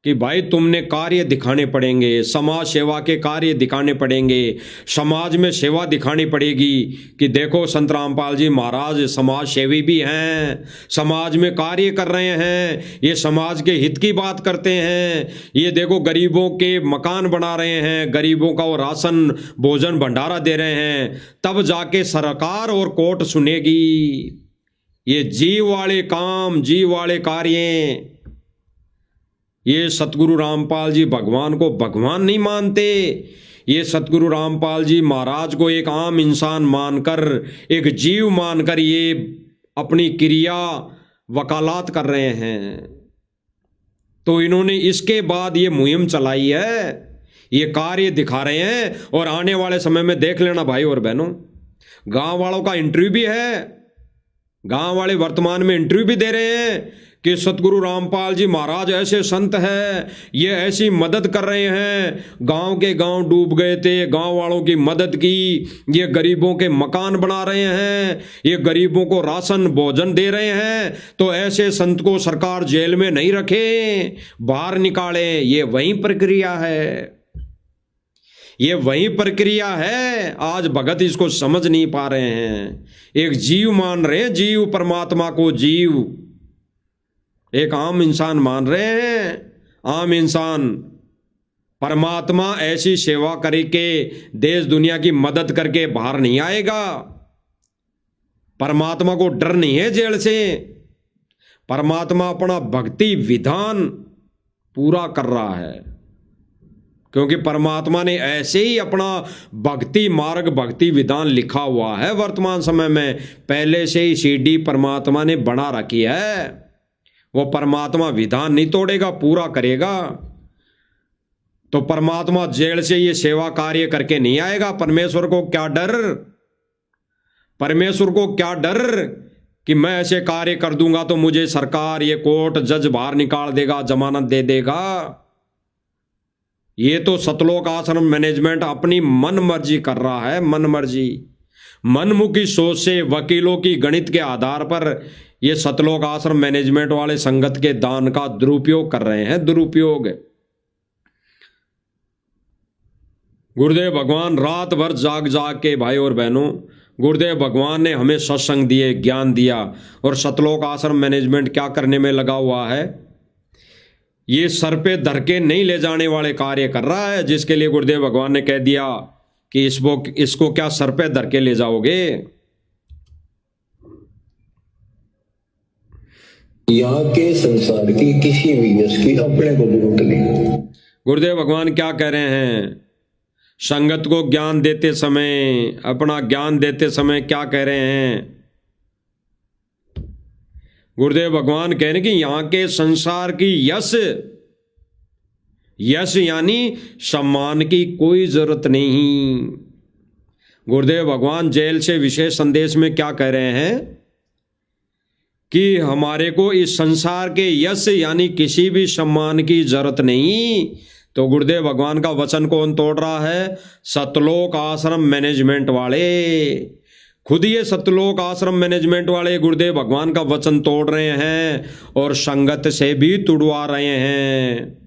कि भाई तुमने कार्य दिखाने पड़ेंगे, समाज सेवा के कार्य दिखाने पड़ेंगे, समाज में सेवा दिखानी पड़ेगी कि देखो संत रामपाल जी महाराज समाज सेवी भी हैं, समाज में कार्य कर रहे हैं, ये समाज के हित की बात करते हैं। ये देखो गरीबों के मकान बना रहे हैं, गरीबों का वो राशन भोजन भंडारा दे रहे हैं, तब जाके सरकार और कोर्ट सुनेगी। ये जीव वाले काम, जीव वाले कार्य। ये सतगुरु रामपाल जी भगवान को भगवान नहीं मानते। ये सतगुरु रामपाल जी महाराज को एक आम इंसान मानकर, एक जीव मानकर ये अपनी क्रिया वकालत कर रहे हैं। तो इन्होंने इसके बाद ये मुहिम चलाई है, ये कार्य दिखा रहे हैं। और आने वाले समय में देख लेना भाई और बहनों, गांव वालों का इंटरव्यू भी है, गांव वाले वर्तमान में इंटरव्यू भी दे रहे हैं कि सतगुरु रामपाल जी महाराज ऐसे संत हैं, ये ऐसी मदद कर रहे हैं, गांव के गांव डूब गए थे, गांव वालों की मदद की, ये गरीबों के मकान बना रहे हैं, ये गरीबों को राशन भोजन दे रहे हैं। तो ऐसे संत को सरकार जेल में नहीं रखे, बाहर निकाले। ये वही प्रक्रिया है, ये वही प्रक्रिया है। आज भगत इसको समझ नहीं पा रहे हैं। एक जीव मान रहे हैं, जीव परमात्मा को जीव, एक आम इंसान मान रहे हैं। आम इंसान परमात्मा ऐसी सेवा करके देश दुनिया की मदद करके बाहर नहीं आएगा। परमात्मा को डर नहीं है जेल से। परमात्मा अपना भक्ति विधान पूरा कर रहा है, क्योंकि परमात्मा ने ऐसे ही अपना भक्ति मार्ग, भक्ति विधान लिखा हुआ है वर्तमान समय में। पहले से ही सीडी परमात्मा ने बना रखी है। वो परमात्मा विधान नहीं तोड़ेगा, पूरा करेगा। तो परमात्मा जेल से ये सेवा कार्य करके नहीं आएगा। परमेश्वर को क्या डर, परमेश्वर को क्या डर कि मैं ऐसे कार्य कर दूंगा तो मुझे सरकार, ये कोर्ट, जज बाहर निकाल देगा, जमानत दे देगा। ये तो सतलोक आश्रम मैनेजमेंट अपनी मन मर्जी कर रहा है, मन मर्जी, मनमुखी सोच से, वकीलों की गणित के आधार पर ये सतलोक आश्रम मैनेजमेंट वाले संगत के दान का दुरुपयोग कर रहे हैं, दुरुपयोग। गुरुदेव भगवान रात भर जाग जाग के भाई और बहनों, गुरुदेव भगवान ने हमें सत्संग दिए, ज्ञान दिया, और सतलोक आश्रम मैनेजमेंट क्या करने में लगा हुआ है? ये सर पे धर के नहीं ले जाने वाले कार्य कर रहा है, जिसके लिए गुरुदेव भगवान ने कह दिया कि इसको क्या सर पे धर के ले जाओगे। यहाँ के संसार की किसी भी यश की अपने को जरूरत नहीं। गुरुदेव भगवान क्या कह रहे हैं? संगत को ज्ञान देते समय, अपना ज्ञान देते समय क्या कह रहे हैं? गुरुदेव भगवान कह रहे हैं कि यहाँ के संसार की यश यश यानी सम्मान की कोई जरूरत नहीं। गुरुदेव भगवान जेल से विशेष संदेश में क्या कह रहे हैं कि हमारे को इस संसार के यश यानी किसी भी सम्मान की जरूरत नहीं। तो गुरुदेव भगवान का वचन कौन तोड़ रहा है? सतलोक आश्रम मैनेजमेंट वाले। खुद ये सतलोक आश्रम मैनेजमेंट वाले गुरुदेव भगवान का वचन तोड़ रहे हैं और संगत से भी तुड़वा रहे हैं।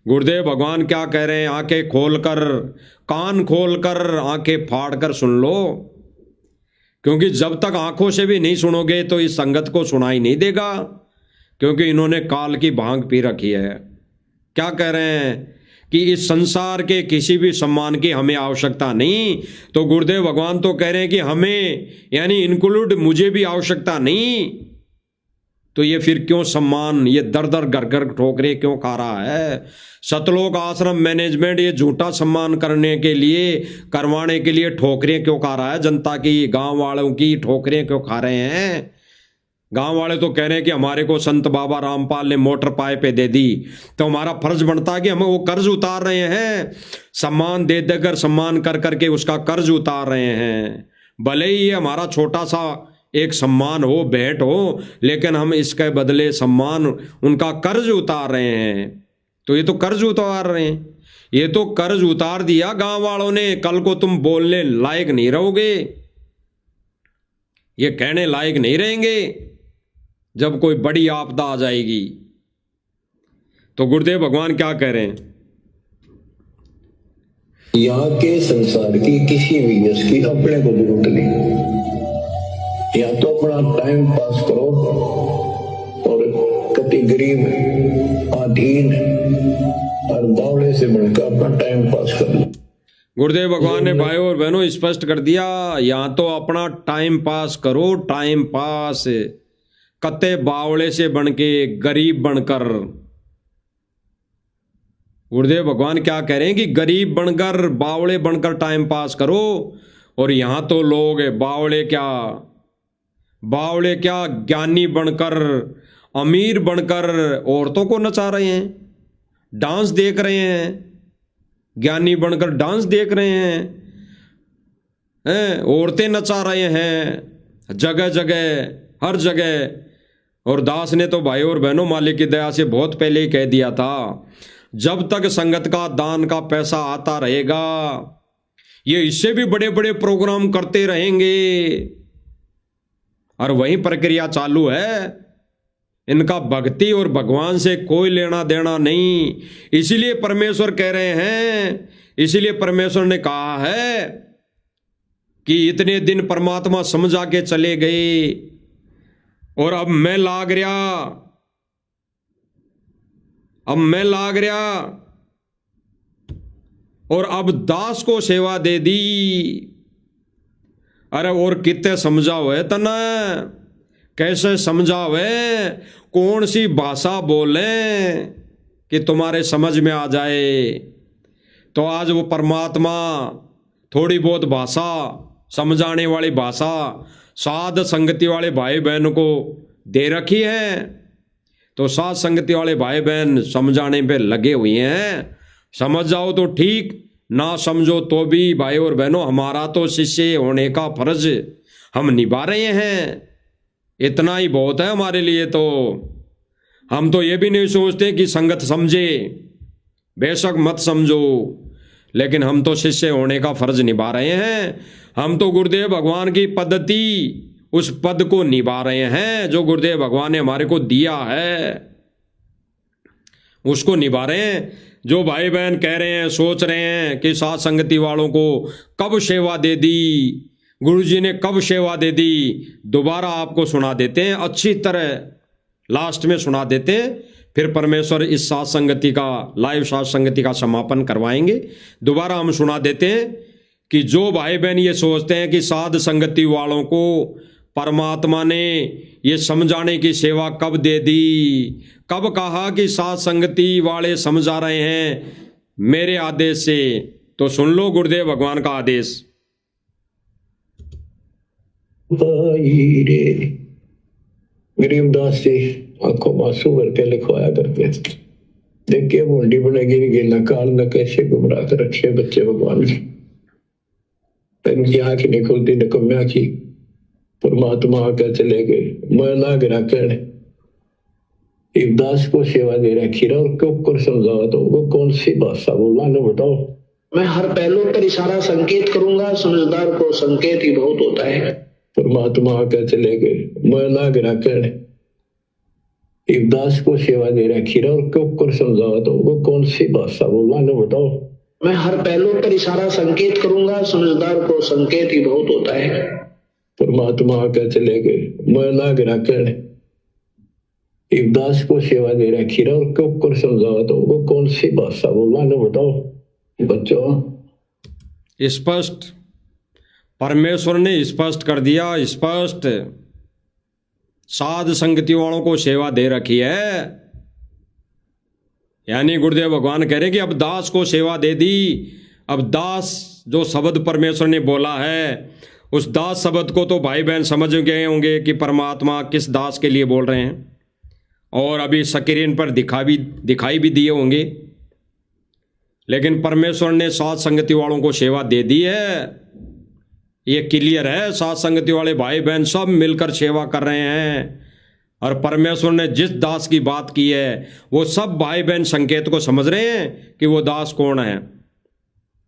गुरुदेव भगवान क्या कह रहे हैं? आंखें खोलकर, कान खोलकर, आंखें फाड़कर सुन लो, क्योंकि जब तक आंखों से भी नहीं सुनोगे तो इस संगत को सुनाई नहीं देगा, क्योंकि इन्होंने काल की भांग पी रखी है। क्या कह रहे हैं कि इस संसार के किसी भी सम्मान की हमें आवश्यकता नहीं। तो गुरुदेव भगवान तो कह रहे हैं कि हमें यानी इंक्लूड मुझे भी आवश्यकता नहीं। तो ये फिर क्यों सम्मान, ये दर दर घर घर ठोकरे क्यों खा रहा है? सतलोक आश्रम मैनेजमेंट ये झूठा सम्मान करने के लिए, करवाने के लिए ठोकरें क्यों खा रहा है? जनता की, गांव वालों की ठोकरें क्यों खा रहे हैं? गांव वाले तो कह रहे हैं कि हमारे को संत बाबा रामपाल ने मोटर पाइपें दे दी, तो हमारा फर्ज बनता है कि हम वो कर्ज उतार रहे हैं। सम्मान दे देकर, सम्मान कर करके उसका कर्ज उतार रहे हैं। भले ही ये हमारा छोटा सा एक सम्मान हो, भेंट हो, लेकिन हम इसके बदले सम्मान, उनका कर्ज उतार रहे हैं। तो ये तो कर्ज उतार रहे हैं, ये तो कर्ज उतार दिया गांव वालों ने। कल को तुम बोलने लायक नहीं रहोगे, ये कहने लायक नहीं रहेंगे जब कोई बड़ी आपदा आ जाएगी। तो गुरुदेव भगवान क्या कह रहे हैं? यहाँ के संसार की किसी भी यश की अपने को जरूरत नहीं। या तो अपना टाइम पास करो और कति गरीब, अधीन और बावड़े से बनकर अपना टाइम पास कर लो। गुरुदेव भगवान ने भाइयों और बहनों स्पष्ट कर दिया, यहाँ तो अपना टाइम पास करो, टाइम पास, कत्ते बावड़े से बनके, गरीब बनकर। गुरुदेव भगवान क्या कह रहे हैं कि गरीब बनकर, बावड़े बनकर टाइम पास करो। और यहाँ तो लोग बावड़े क्या ज्ञानी बनकर, अमीर बनकर औरतों को नचा रहे हैं, डांस देख रहे हैं। ज्ञानी बनकर डांस देख रहे हैं, औरतें नचा रहे हैं जगह जगह, हर जगह। और दास ने तो भाई और बहनों मालिक की दया से बहुत पहले ही कह दिया था, जब तक संगत का दान का पैसा आता रहेगा, ये इससे भी बड़े बड़े प्रोग्राम करते रहेंगे। और वही प्रक्रिया चालू है। इनका भक्ति और भगवान से कोई लेना देना नहीं। इसीलिए परमेश्वर कह रहे हैं, इसीलिए परमेश्वर ने कहा है कि इतने दिन परमात्मा समझा के चले गए और अब मैं लाग रहा और अब दास को सेवा दे दी। अरे और कितने समझावे तना, कैसे समझावे, कौन सी भाषा बोले कि तुम्हारे समझ में आ जाए। तो आज वो परमात्मा थोड़ी बहुत भाषा, समझाने वाली भाषा साध संगति वाले भाई बहन को दे रखी है। तो साध संगति वाले भाई बहन समझाने पे लगे हुए हैं। समझ जाओ तो ठीक, ना समझो तो भी भाई और बहनों हमारा तो शिष्य होने का फर्ज हम निभा रहे हैं। इतना ही बहुत है हमारे लिए। तो हम तो ये भी नहीं सोचते कि संगत समझे, बेशक मत समझो, लेकिन हम तो शिष्य होने का फर्ज निभा रहे हैं। हम तो गुरुदेव भगवान की पद्धति, उस पद को निभा रहे हैं जो गुरुदेव भगवान ने हमारे को दिया है, उसको निभा रहे हैं। जो भाई बहन कह रहे हैं, सोच रहे हैं कि साथ संगति वालों को कब सेवा दे दी, गुरुजी ने कब सेवा दे दी, दोबारा आपको सुना देते हैं, अच्छी तरह लास्ट में सुना देते हैं। फिर परमेश्वर इस साथ संगति का, लाइव साथ संगति का समापन करवाएंगे। दोबारा हम सुना देते हैं कि जो भाई बहन ये सोचते हैं कि साध संगति वालों को परमात्मा ने ये समझाने की सेवा कब दे दी, कब कहा कि साथ संगति वाले समझा रहे हैं मेरे आदेश से, तो सुन लो गुरुदेव भगवान का आदेश। गरीबदास जी आंखों में आंसू भर के लिखवाया करते थे, देखिए बूंदी बनेगी नहीं गिरना काल न कैसे गुमराह कर रखे बच्चे भगवान ने। तेन की आंख नहीं खुलती निकम्या की परमात्मा आके चले गए मैं ना गिरा कहने। एक दास को सेवा दे रखी रहा और क्यों कर समझावा तो वो कौन सी भाषा बोला ना बताओ। मैं हर पहलू पर इशारा संकेत करूंगा समझदार को संकेत ही बहुत होता है। परमात्मा आके चले गए मैं ना गिरा कहने। एक दास को सेवा दे रखी रहा और क्यों कर समझावा तो वो कौन सी भाषा बोला ना बताओ। मैं हर पहलू पर इशारा संकेत करूंगा समझदार को संकेत ही बहुत होता है। परमात्मा आके चले गए मैं ना गिरा कहने। एक दास को सेवा दे रखी रहा और क्यों कर समझावा तो वो कौन सी भाषा बोला ना बताओ। बच्चों स्पष्ट परमेश्वर ने स्पष्ट कर दिया, स्पष्ट साध संगति वालों को सेवा दे रखी है। यानी गुरुदेव भगवान कह रहे हैं कि अब दास को सेवा दे दी। अब दास जो शब्द परमेश्वर ने बोला है उस दास शब्द को तो भाई बहन समझ गए होंगे कि परमात्मा किस दास के लिए बोल रहे हैं, और अभी स्क्रीन पर दिखाई भी दिए होंगे। लेकिन परमेश्वर ने साध संगति वालों को सेवा दे दी है, ये क्लियर है। साध संगति वाले भाई बहन सब मिलकर सेवा कर रहे हैं, और परमेश्वर ने जिस दास की बात की है वो सब भाई बहन संकेत को समझ रहे हैं कि वो दास कौन है।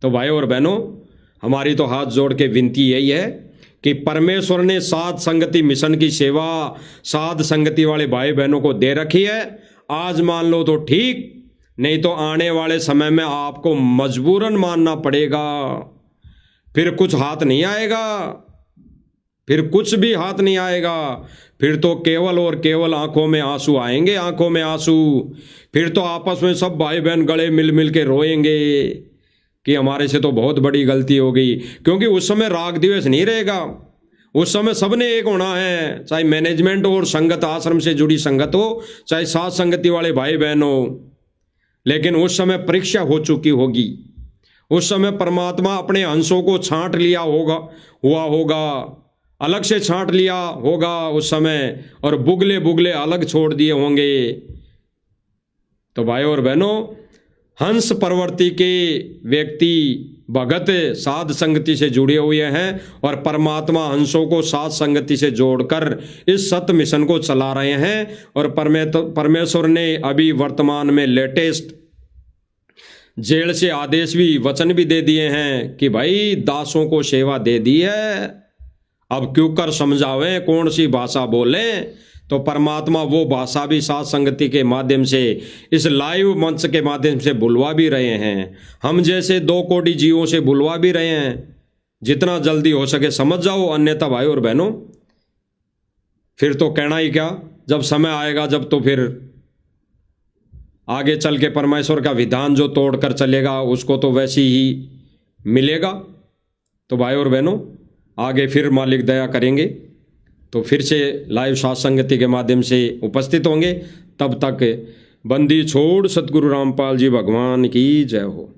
तो भाई और बहनों, हमारी तो हाथ जोड़ के विनती यही है कि परमेश्वर ने साध संगति मिशन की सेवा साध संगति वाले भाई बहनों को दे रखी है। आज मान लो तो ठीक, नहीं तो आने वाले समय में आपको मजबूरन मानना पड़ेगा। फिर कुछ हाथ नहीं आएगा, फिर कुछ भी हाथ नहीं आएगा। फिर तो केवल और केवल आंखों में आंसू आएंगे, आंखों में आंसू। फिर तो आपस में सब भाई बहन गले मिल मिल के रोएंगे कि हमारे से तो बहुत बड़ी गलती हो गई। क्योंकि उस समय राग द्वेष नहीं रहेगा, उस समय सबने एक होना है, चाहे मैनेजमेंट और संगत आश्रम से जुड़ी संगत हो, चाहे साथ संगति वाले भाई बहन हो। लेकिन उस समय परीक्षा हो चुकी होगी, उस समय परमात्मा अपने अंशों को छांट लिया होगा, अलग से छांट लिया होगा उस समय, और बुगले बुगले अलग छोड़ दिए होंगे। तो भाई और बहनों, हंस प्रवृत्ति के व्यक्ति भगत साध संगति से जुड़े हुए हैं, और परमात्मा हंसों को साध संगति से जोड़कर इस सत्य मिशन को चला रहे हैं। और परमेश्वर ने अभी वर्तमान में लेटेस्ट जेल से आदेश भी वचन भी दे दिए हैं कि भाई दासों को सेवा दे दी है, अब क्यों कर समझावें, कौन सी भाषा बोलें। तो परमात्मा वो भाषा भी साध संगति के माध्यम से, इस लाइव मंच के माध्यम से बुलवा भी रहे हैं। हम जैसे 2 कोटि जीवों से बुलवा भी रहे हैं। जितना जल्दी हो सके समझ जाओ, अन्यथा भाई और बहनों फिर तो कहना ही क्या। जब समय आएगा जब तो फिर आगे चल के परमेश्वर का विधान जो तोड़कर चलेगा उसको तो वैसी ही मिलेगा। तो भाई और बहनों, आगे फिर मालिक दया करेंगे तो फिर से लाइव साध संगति के माध्यम से उपस्थित होंगे। तब तक बंदी छोड़ सतगुरु रामपाल जी भगवान की जय हो।